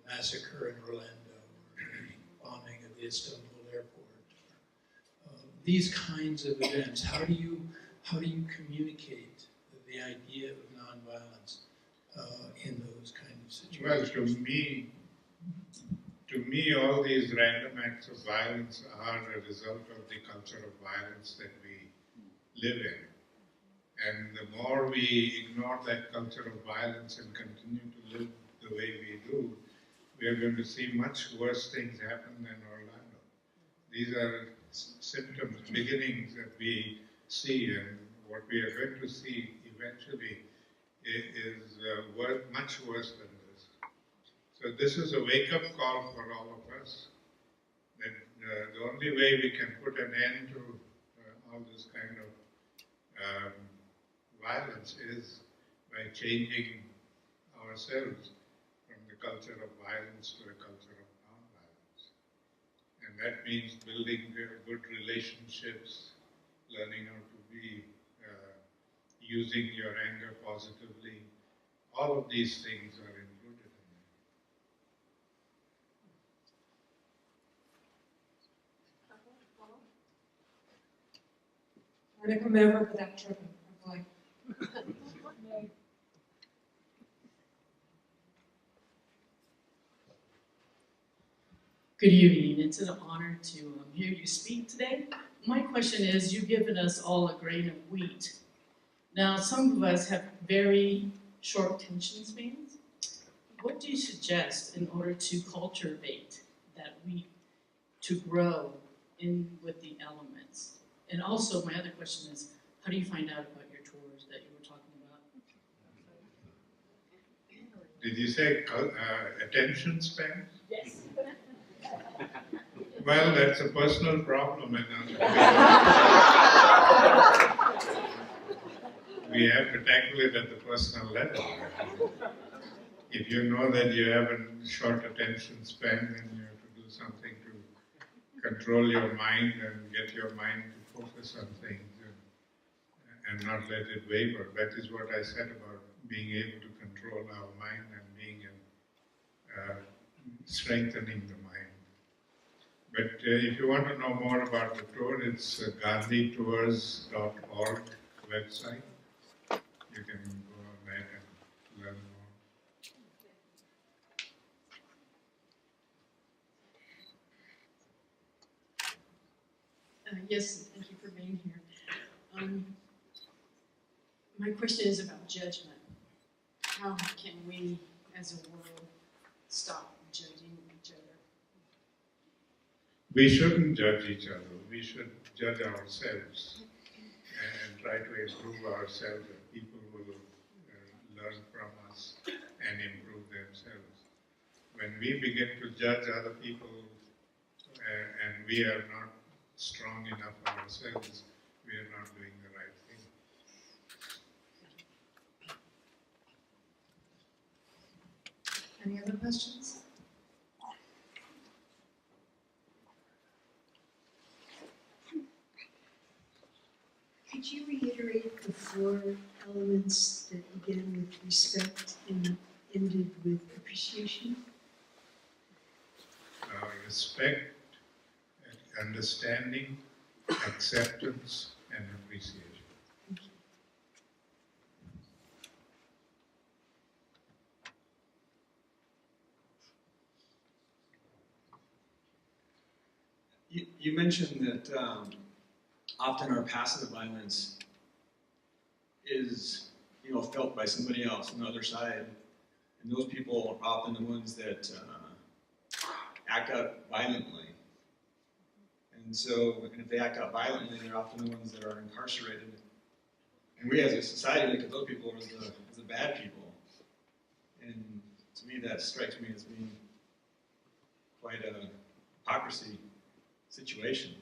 massacre in Orlando or the bombing of the Istanbul airport? These kinds of events, how do you communicate the idea of nonviolence in those kind of situations? Well, to me, all these random acts of violence are a result of the culture of violence that we live in. And the more we ignore that culture of violence and continue to live the way we do, we are going to see much worse things happen than Orlando. These are symptoms, beginnings that we see, and what we are going to see eventually is much worse than this. So this is a wake-up call for all of us, that the only way we can put an end to all this kind of violence is by changing ourselves from the culture of violence to a culture of non-violence. And that means building good relationships, learning how to be, using your anger positively. All of these things are included in it. We're going to come over without tripping, hopefully. Good evening. It's an honor to hear you speak today. My question is, you've given us all a grain of wheat. Now, some of us have very short attention spans. What do you suggest in order to cultivate that wheat to grow in with the elements? And also, my other question is, how do you find out about your tours that you were talking about? Did you say attention span? Yes. Well, that's a personal problem, and we have to tackle it at the personal level. If you know that you have a short attention span, then you have to do something to control your mind and get your mind to focus on things and not let it waver. That is what I said about being able to control our mind and being strengthening the mind. But if you want to know more about the tour, it's GandhiTours.org website. You can go on that and learn more. Yes, thank you for being here. My question is about judgment. How can we, as a world, stop judging each other? We shouldn't judge each other. We should judge ourselves and try to improve ourselves, and people will learn from us and improve themselves. When we begin to judge other people and we are not strong enough ourselves, we are not doing the right thing. Any other questions? Could you reiterate the 4 elements that began with respect and ended with appreciation? Respect, understanding, acceptance, and appreciation. You mentioned that often our passive violence is, felt by somebody else on the other side, and those people are often the ones that act out violently. And so, if they act out violently, they're often the ones that are incarcerated. And we as a society look at those people as the bad people. And to me, that strikes me as being quite a hypocrisy situation.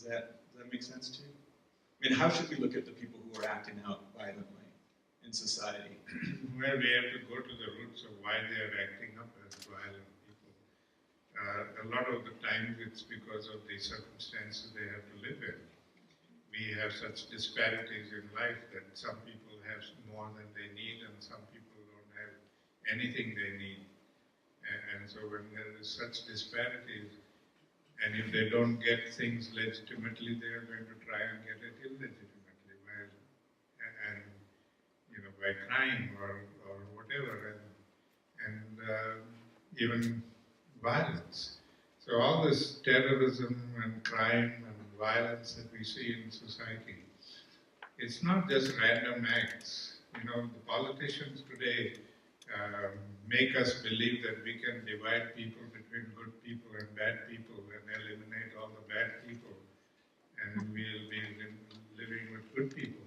Does that make sense to you? I mean, how should we look at the people who are acting out violently in society? Well, we have to go to the roots of why they are acting up as violent people. A lot of the times it's because of the circumstances they have to live in. We have such disparities in life that some people have more than they need and some people don't have anything they need. And so when there is such disparities, and if they don't get things legitimately, they are going to try and get it illegitimately, and by crime or whatever, and even violence. So all this terrorism and crime and violence that we see in society, it's not just random acts. The politicians today make us believe that we can divide people between good people and bad people and eliminate all the bad people, and we'll be living with good people.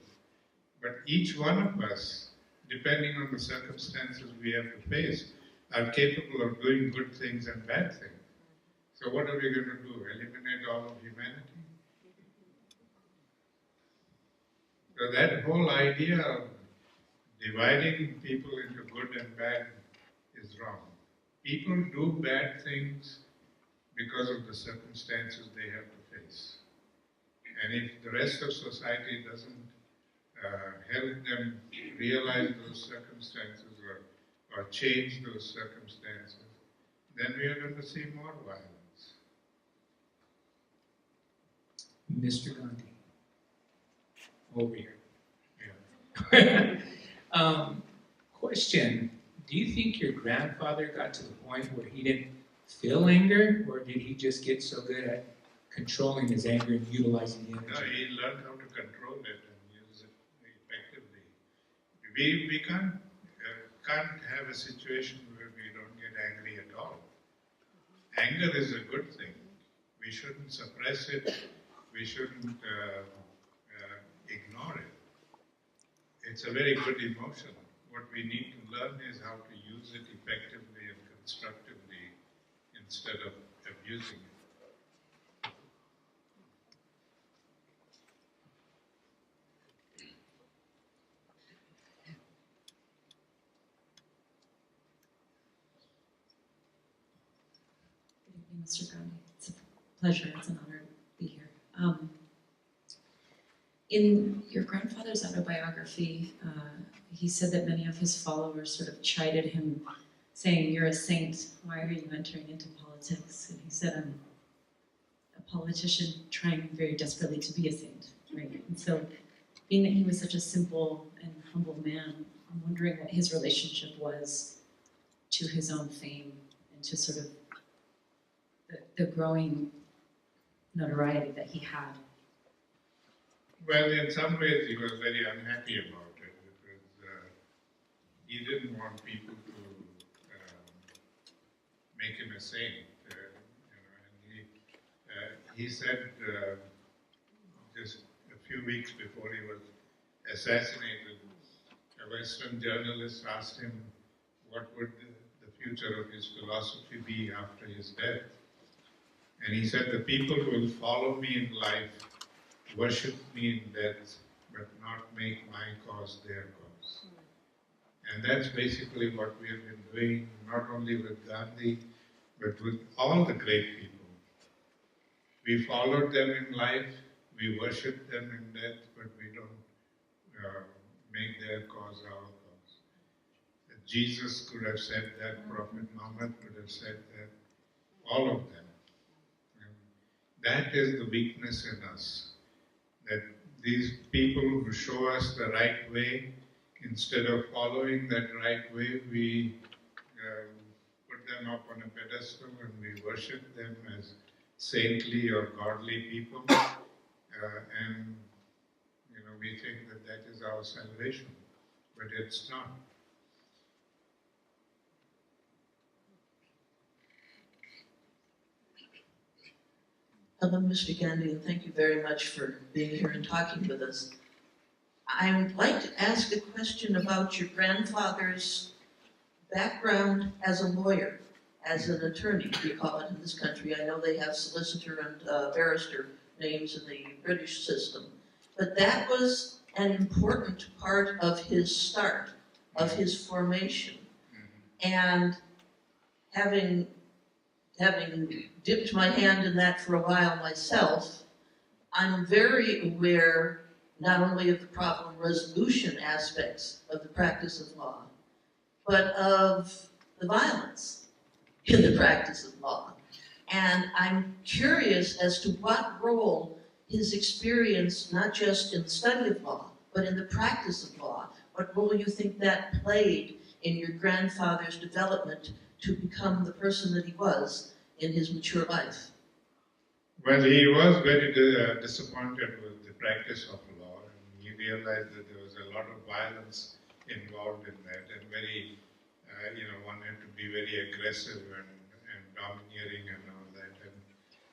But each one of us, depending on the circumstances we have to face, are capable of doing good things and bad things. So what are we going to do? Eliminate all of humanity? So that whole idea of dividing people into good and bad is wrong. People do bad things because of the circumstances they have to face. And if the rest of society doesn't help them realize those circumstances or change those circumstances, then we are going to see more violence. Mr. Gandhi. Over here. Yeah. Question. Do you think your grandfather got to the point where he didn't feel anger, or did he just get so good at controlling his anger and utilizing the energy? No, he learned how to control it and use it effectively. We can't have a situation where we don't get angry at all. Anger is a good thing. We shouldn't suppress it. We shouldn't ignore it. It's a very good emotion. What we need to learn is how to use it effectively and constructively instead of abusing it. Good evening, Mr. Gandhi. It's a pleasure. It's an honor to be here. In your grandfather's autobiography, he said that many of his followers sort of chided him, saying, "You're a saint. Why are you entering into politics?" And he said, "I'm a politician trying very desperately to be a saint." Right? And so, being that he was such a simple and humble man, I'm wondering what his relationship was to his own fame and to sort of the growing notoriety that he had. Well, in some ways he was very unhappy about it because he didn't want people to make him a saint. And he said just a few weeks before he was assassinated, a Western journalist asked him what would the future of his philosophy be after his death. And he said, "The people who will follow me in life worship me in death, but not make my cause their cause." And that's basically what we have been doing, not only with Gandhi, but with all the great people. We followed them in life, we worship them in death, but we don't make their cause our cause. Jesus could have said that, Prophet Muhammad could have said that, all of them. And that is the weakness in us. That these people who show us the right way, instead of following that right way, we put them up on a pedestal and we worship them as saintly or godly people, and we think that that is our salvation, but it's not. Hello, Mr. Gandhi, and thank you very much for being here and talking with us. I would like to ask a question about your grandfather's background as a lawyer, as an attorney, we call it in this country. I know they have solicitor and barrister names in the British system. But that was an important part of his start, of his formation. And having dipped my hand in that for a while myself, I'm very aware not only of the problem resolution aspects of the practice of law, but of the violence in the practice of law. And I'm curious as to what role his experience, not just in the study of law, but in the practice of law, what role you think that played in your grandfather's development to become the person that he was in his mature life? Well, he was very disappointed with the practice of law, and he realized that there was a lot of violence involved in that, and very, one had to be very aggressive and domineering and all that, and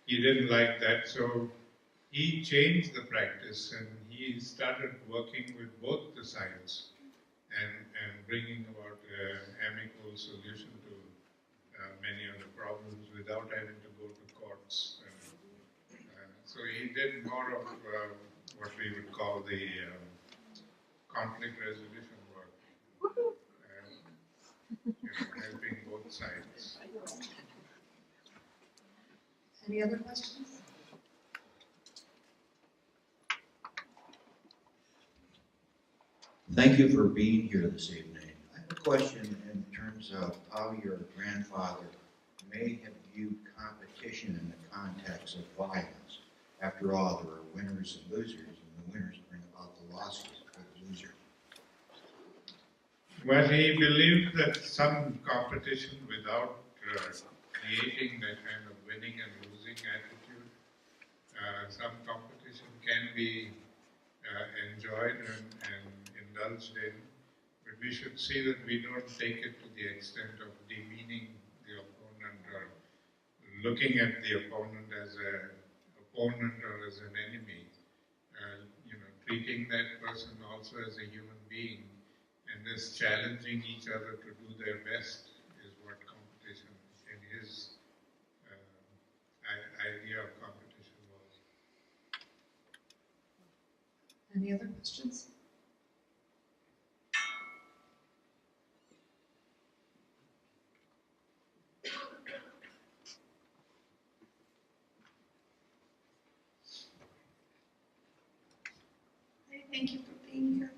he didn't like that, so he changed the practice, and he started working with both the sides and bringing about amicable solution to many of the problems without having to go to courts. So he did more of what we would call the conflict resolution work, helping both sides. Any other questions? Thank you for being here this evening. I have a question in terms of how your grandfather may have viewed competition in the context of violence. After all, there are winners and losers, and the winners bring about the losses for the losers. Well, he believed that some competition without creating that kind of winning and losing attitude, some competition can be enjoyed and indulged in, but we should see that we don't take it to the extent of demeaning the opponent or looking at the opponent as an opponent or as an enemy, treating that person also as a human being and just challenging each other to do their best is what competition in his idea of competition was. Any other questions? Thank you for being here.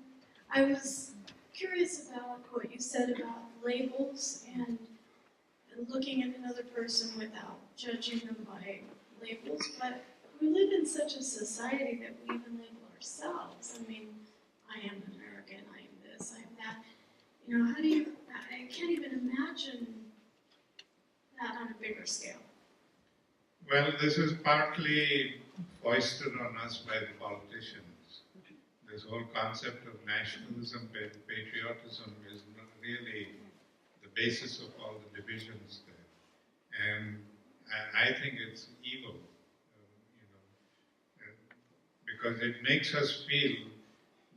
I was curious about what you said about labels and looking at another person without judging them by labels, but we live in such a society that we even label ourselves. I mean, I am American, I am this, I am that. How do you, I can't even imagine that on a bigger scale. Well, this is partly foisted on us by the politicians. This whole concept of nationalism, patriotism is not really the basis of all the divisions there. And I think it's evil, because it makes us feel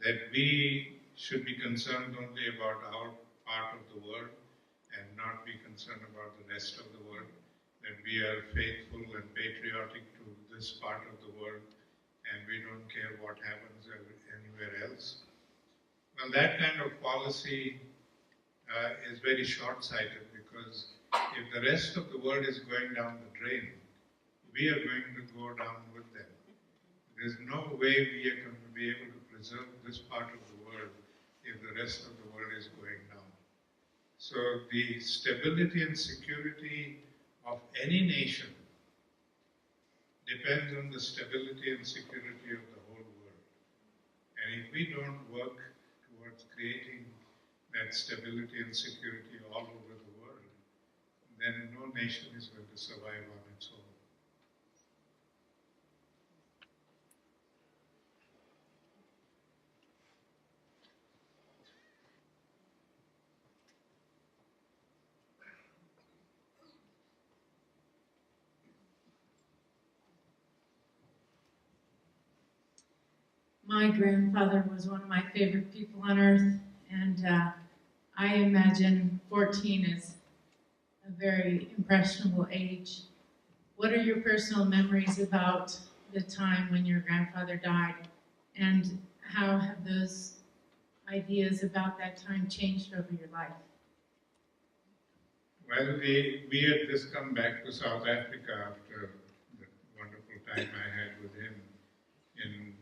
that we should be concerned only about our part of the world and not be concerned about the rest of the world, that we are faithful and patriotic to this part of the world and we don't care what happens anywhere else. Well, that kind of policy is very short-sighted, because if the rest of the world is going down the drain, we are going to go down with them. There's no way we are going to be able to preserve this part of the world if the rest of the world is going down. So the stability and security of any nation depends on the stability and security of the whole world. And if we don't work towards creating that stability and security all over the world, then no nation is going to survive on its own. My grandfather was one of my favorite people on earth, and I imagine 14 is a very impressionable age. What are your personal memories about the time when your grandfather died, and how have those ideas about that time changed over your life? Well, we had just come back to South Africa after the wonderful time I had with him in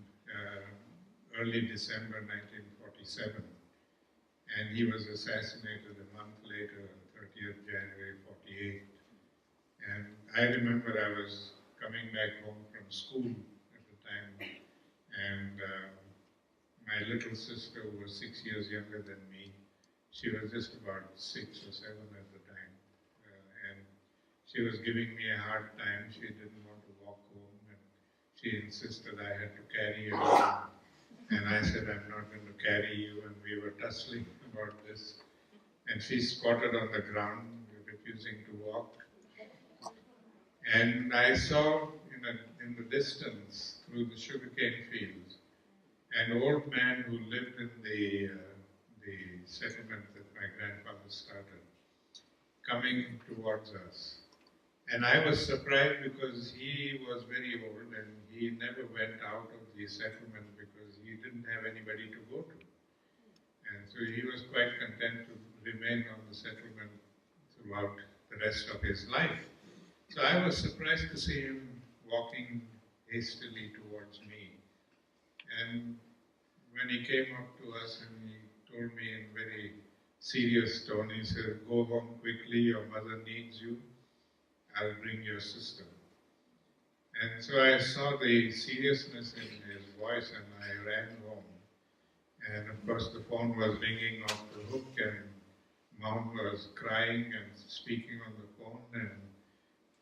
early December 1947. And he was assassinated a month later, on 30th January 48. And I remember I was coming back home from school at the time, and my little sister was 6 years younger than me. She was just about 6 or 7 at the time. And she was giving me a hard time. She didn't want to walk home, and she insisted I had to carry her home. And I said, I'm not going to carry you, and we were tussling about this. And she squatted on the ground, refusing to walk. And I saw in the distance, through the sugarcane fields, an old man who lived in the settlement that my grandfather started, coming towards us. And I was surprised because he was very old and he never went out of the settlement because he didn't have anybody to go to. And so he was quite content to remain on the settlement throughout the rest of his life. So I was surprised to see him walking hastily towards me. And when he came up to us and he told me in very serious tone, he said, go home quickly, your mother needs you, I'll bring your sister. And so I saw the seriousness in his voice and I ran home. And of course the phone was ringing off the hook and Mom was crying and speaking on the phone, and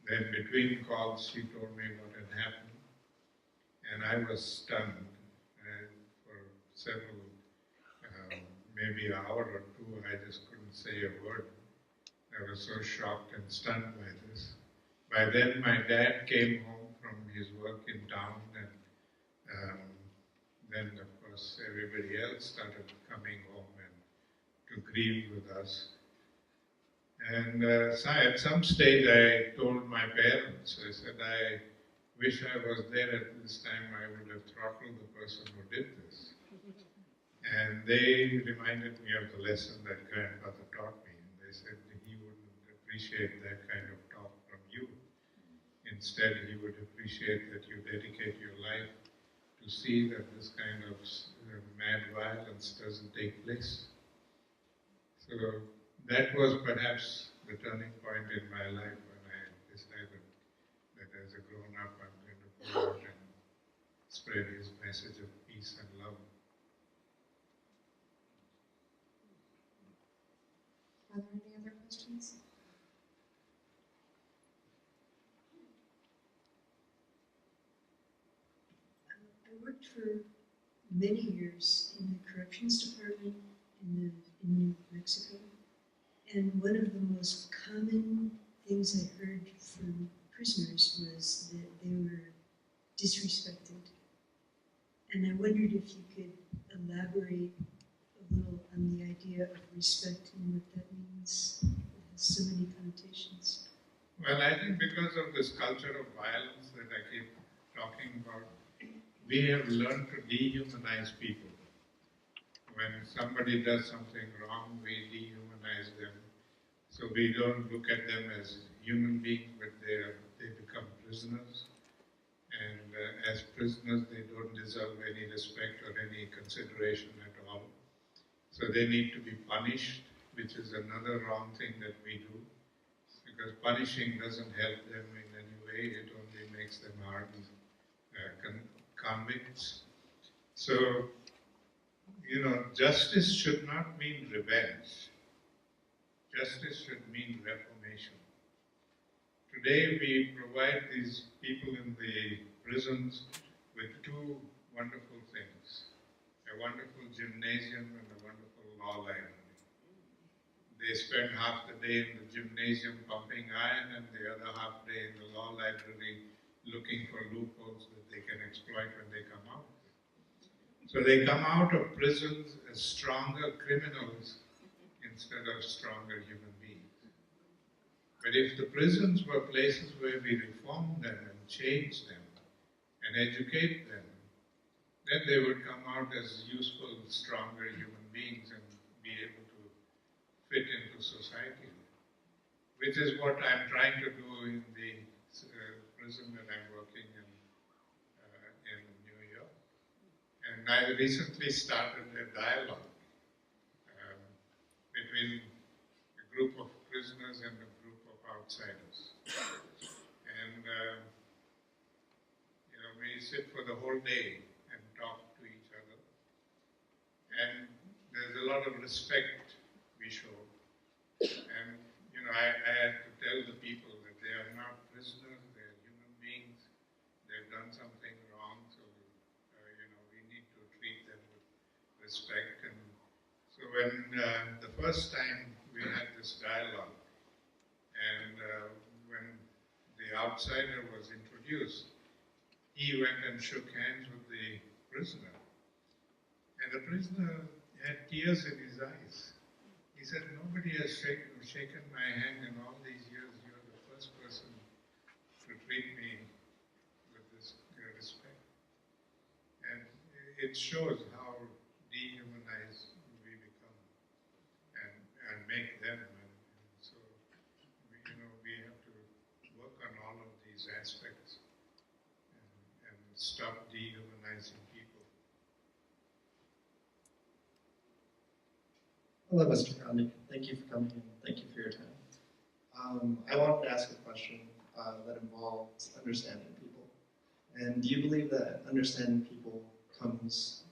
then between calls she told me what had happened. And I was stunned, and for several, maybe an hour or two, I just couldn't say a word. I was so shocked and stunned by this. By then my dad came home from his work in town, and then of course everybody else started coming home and to grieve with us. And so at some stage I told my parents, I said, I wish I was there at this time, I would have throttled the person who did this. And they reminded me of the lesson that grandfather taught me. And they said he wouldn't appreciate that kind of talk from you. Instead, he would appreciate that you dedicate your life to see that this kind of mad violence doesn't take place. So that was perhaps the turning point in my life when I decided that as a grown-up I'm going to go out and spread his message of peace and love. Are there any other questions? I worked for many years in the corrections department in New Mexico, and one of the most common things I heard from prisoners was that they were disrespected. And I wondered if you could elaborate a little on the idea of respect and what that means. It has so many connotations. Well, I think because of this culture of violence that I keep talking about, we have learned to dehumanize people. When somebody does something wrong, we dehumanize them. So we don't look at them as human beings, but they become prisoners. And as prisoners, they don't deserve any respect or any consideration at all. So they need to be punished, which is another wrong thing that we do. Because punishing doesn't help them in any way, it only makes them hardened convicts. So, justice should not mean revenge. Justice should mean reformation. Today we provide these people in the prisons with two wonderful things. A wonderful gymnasium and a wonderful law library. They spend half the day in the gymnasium pumping iron and the other half day in the law library looking for loopholes that they can exploit when they come out. So they come out of prisons as stronger criminals instead of stronger human beings. But if the prisons were places where we reformed them and changed them and educate them, then they would come out as useful, stronger human beings and be able to fit into society, which is what I'm trying to do in the prison that I'm working in New York. And I recently started a dialogue between a group of prisoners and a group of outsiders. And we sit for the whole day and talk to each other. And there's a lot of respect we show. And I had to tell the people that they are not prisoners, they are human beings. They've done something wrong, so we need to treat them with respect. And so when the first time we had this dialogue, and when the outsider was introduced, he went and shook hands with the prisoner. And the prisoner had tears in his eyes. He said, nobody has shaken my hand in all these years. You're the first person to treat me with this respect. And it shows how dehumanized we become and make them. And so, we have to work on all of these aspects and stop dehumanizing people. Hello, Mr. Gandhi. Thank you for coming and thank you for your time. I wanted to ask a question that involves understanding people. And do you believe that understanding people comes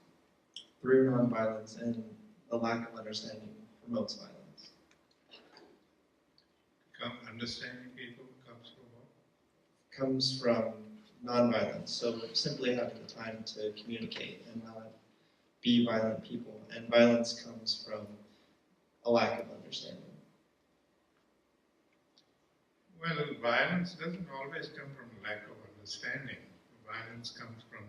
through nonviolence and the lack of understanding promotes violence? Understanding people comes from what? Comes from nonviolence. So simply having the time to communicate and not be violent people. And violence comes from a lack of understanding. Well, violence doesn't always come from lack of understanding. Violence comes from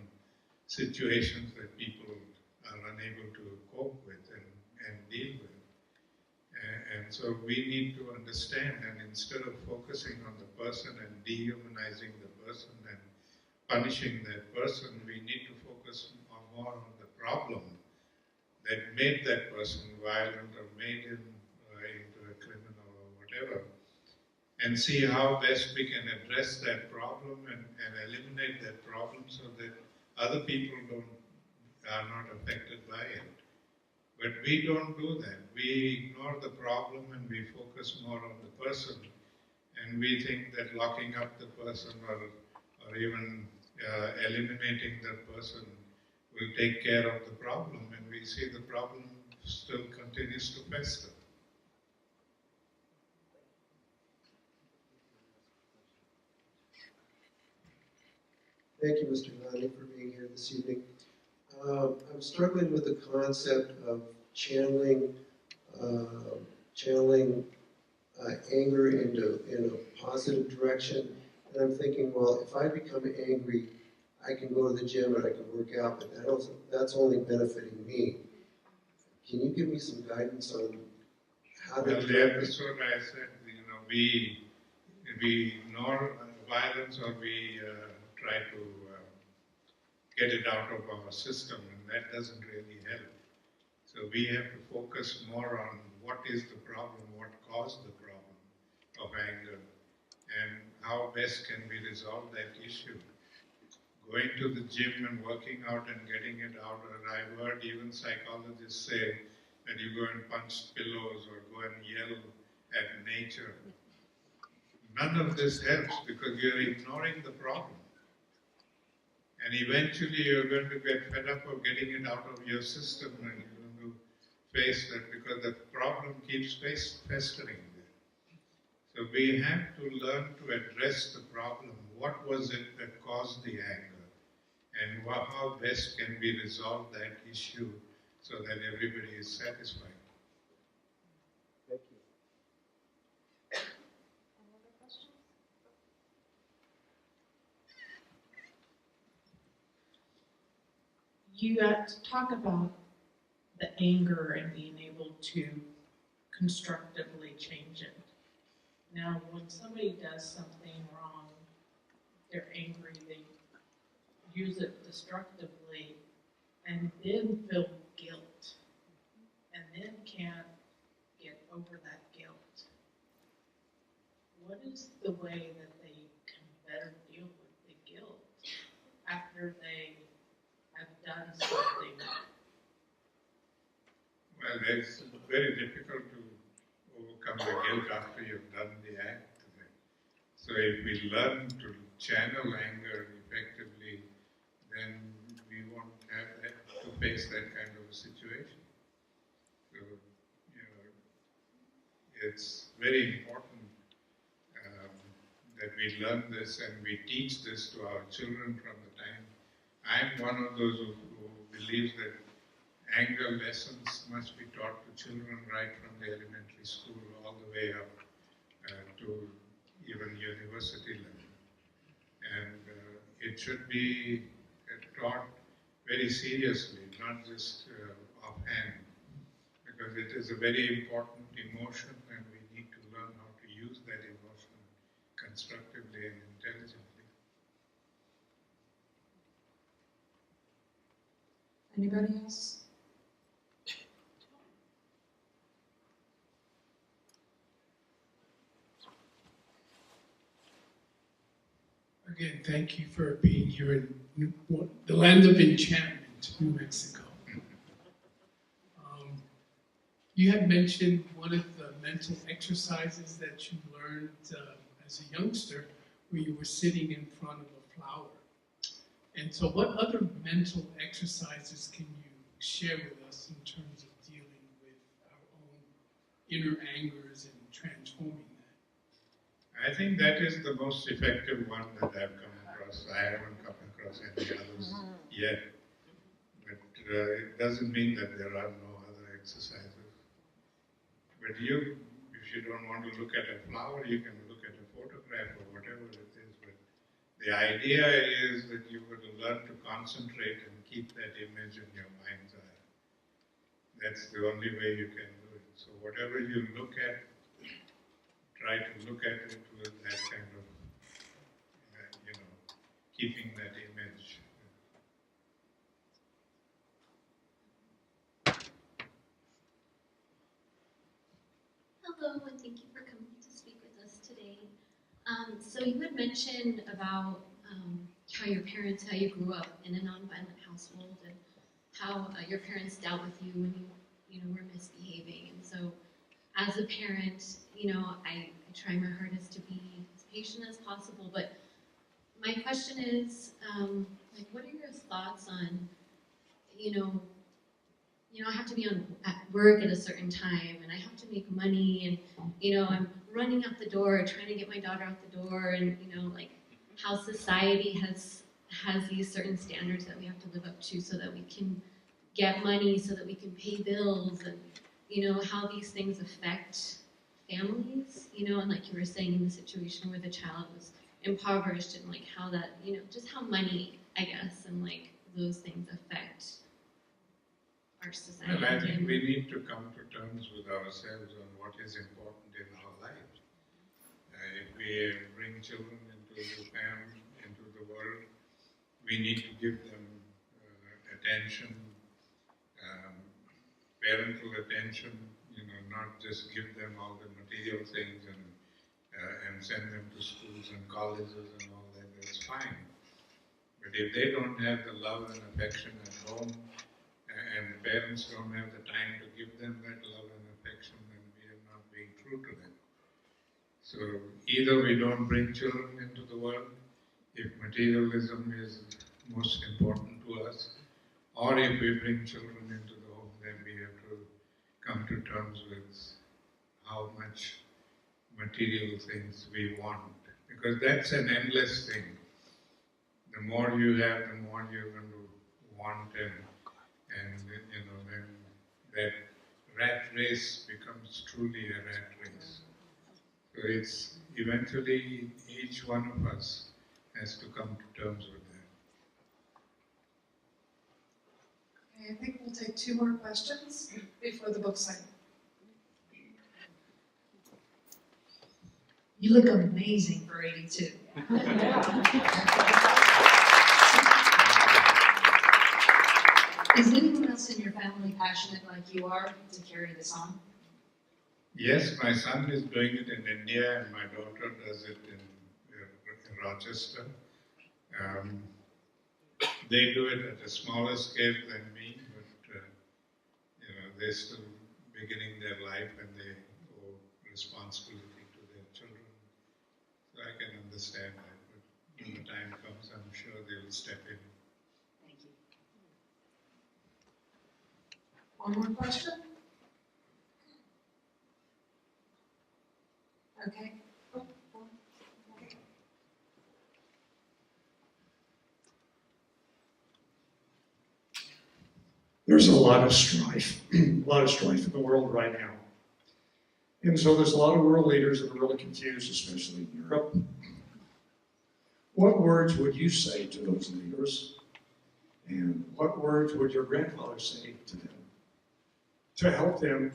situations that people are unable to cope with and deal with. And so we need to understand, and instead of focusing on the person and dehumanizing the person and punishing that person, we need to focus more on the problem that made that person violent or made him into a criminal or whatever, and see how best we can address that problem and eliminate that problem so that other people are not affected by it. But we don't do that. We ignore the problem and we focus more on the person, and we think that locking up the person or even eliminating that person will take care of the problem, and we see the problem still continues to fester. Thank you, Mr. Gandhi, for being here this evening. I'm struggling with the concept of channeling anger in a positive direction. And I'm thinking, well, if I become angry, I can go to the gym and I can work out, but that's only benefiting me. Can you give me some guidance on how to? Well, that's what I said. We ignore violence, or we try to get it out of our system, and that doesn't really help. So we have to focus more on what is the problem, what caused the problem of anger, and how best can we resolve that issue. Going to the gym and working out and getting it out, and I've heard even psychologists say that you go and punch pillows or go and yell at nature. None of this helps because you're ignoring the problem. And eventually you're going to get fed up of getting it out of your system, and you're going to face that because the problem keeps festering there. So we have to learn to address the problem. What was it that caused the anger? And how best can we resolve that issue so that everybody is satisfied? Thank you. Any other questions? You talk about the anger and being able to constructively change it. Now, when somebody does something wrong, they're angry, use it destructively and then feel guilt and then can't get over that guilt. What is the way that they can better deal with the guilt after they have done something? Well, it's very difficult to overcome the guilt after you've done the act. So if we learn to channel anger effectively, then we won't have to face that kind of a situation. So, it's very important that we learn this and we teach this to our children from the time. I'm one of those who believes that anger lessons must be taught to children right from the elementary school all the way up to even university level. And it should be taught very seriously, not just offhand, because it is a very important emotion and we need to learn how to use that emotion constructively and intelligently. Anybody else? Again, thank you for being here in the land of enchantment, New Mexico. You had mentioned one of the mental exercises that you learned as a youngster, where you were sitting in front of a flower. And so what other mental exercises can you share with us in terms of dealing with our own inner angers and transforming that? I think that is the most effective one that I've come across. I haven't come across any others yet. But it doesn't mean that there are no other exercises. But if you don't want to look at a flower, you can look at a photograph or whatever it is. But the idea is that you got to learn to concentrate and keep that image in your mind's eye. That's the only way you can do it. So whatever you look at, try to look at it with that kind of, keeping that image. Hello, and thank you for coming to speak with us today. So you had mentioned about how you grew up in a nonviolent household, and how your parents dealt with you when you were misbehaving. And so, as a parent, I try my hardest to be as patient as possible. But my question is, what are your thoughts on, I have to be at work at a certain time, and I have to make money, and I'm running out the door, trying to get my daughter out the door, and how society has these certain standards that we have to live up to so that we can get money, so that we can pay bills, and how these things affect families, and like you were saying in the situation where the child was impoverished, and how that, just how money, I guess, and those things affect our society. Well, I think we need to come to terms with ourselves on what is important in our lives. If we bring children into the family, into the world, we need to give them attention, parental attention, not just give them all the material things and send them to schools and colleges and all that, that's fine. But if they don't have the love and affection at home, and the parents don't have the time to give them that love and affection, then we are not being true to them. So either we don't bring children into the world, if materialism is most important to us, or if we bring children into the home, then we have to come to terms with how much material things we want. Because that's an endless thing. The more you have, the more you're going to want, and then that rat race becomes truly a rat race. So it's eventually each one of us has to come to terms with that. Okay, I think we'll take 2 more questions before the book signing. You look amazing for 82. Is anyone else in your family passionate like you are to carry this on? Yes, my son is doing it in India and my daughter does it in Rochester. They do it at a smaller scale than me, but they're still beginning their life and they owe responsibility to their children. So I can understand that, but when the time comes, I'm sure they'll step in. Thank you. One more question? Okay. There's a lot of strife, in the world right now. And so there's a lot of world leaders that are really confused, especially in Europe. What words would you say to those leaders? And what words would your grandfather say to them to help them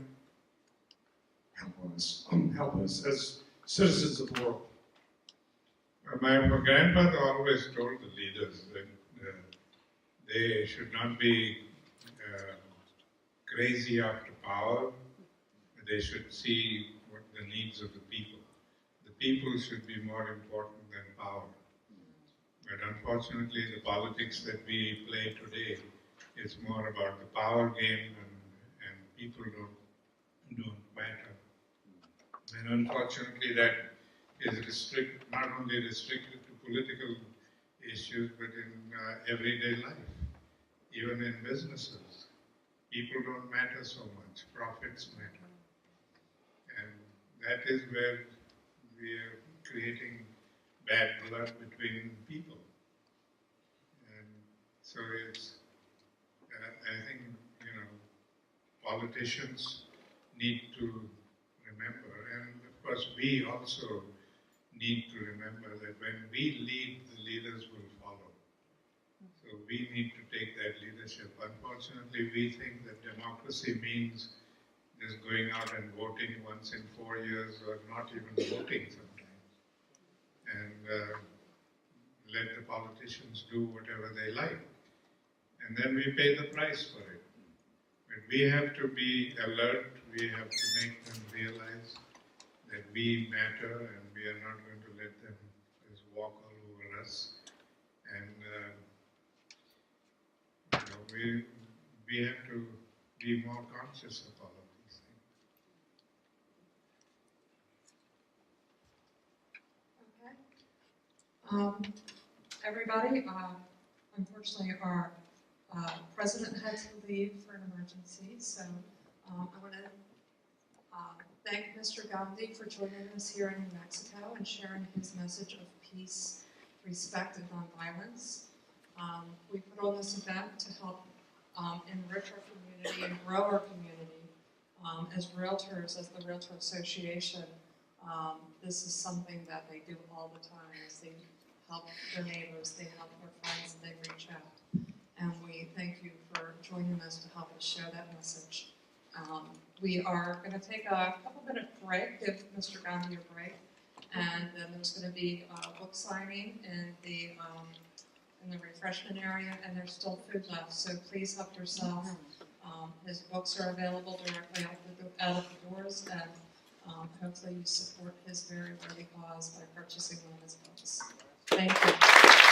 help us as citizens of the world? My grandfather always told the leaders that they should not be crazy after power. They should see what the needs of the people. The people should be more important than power. But unfortunately, the politics that we play today is more about the power game, and people don't matter. And unfortunately, that is not only restricted to political issues, but in everyday life, even in businesses. People don't matter so much, profits matter. And that is where we are creating bad blood between people. And so it's, I think, politicians need to remember, and of course we also need to remember that when we lead, the leaders will follow. So we need to take that leadership. Unfortunately, we think that democracy means just going out and voting once in 4 years, or not even voting sometimes, and let the politicians do whatever they like. And then we pay the price for it. But we have to be alert, we have to make them realize that we matter and we are not going to let them just walk all over us. And we have to be more conscious of all of these things. Okay. Everybody, unfortunately, our president had to leave for an emergency, so I want to thank Mr. Gandhi for joining us here in New Mexico and sharing his message of peace, respect, and nonviolence. We put on this event to help enrich our community and grow our community. As realtors, as the Realtor Association, this is something that they do all the time. Is they help their neighbors, they help their friends, and they reach out. And we thank you for joining us to help us share that message. We are going to take a couple-minute break, give Mr. Gandhi a break, and then there's going to be a book signing in the refreshment area, and there's still food left, so please help yourself. His books are available directly out of the doors, and hopefully you support his very worthy cause by purchasing one of his books. Thank you.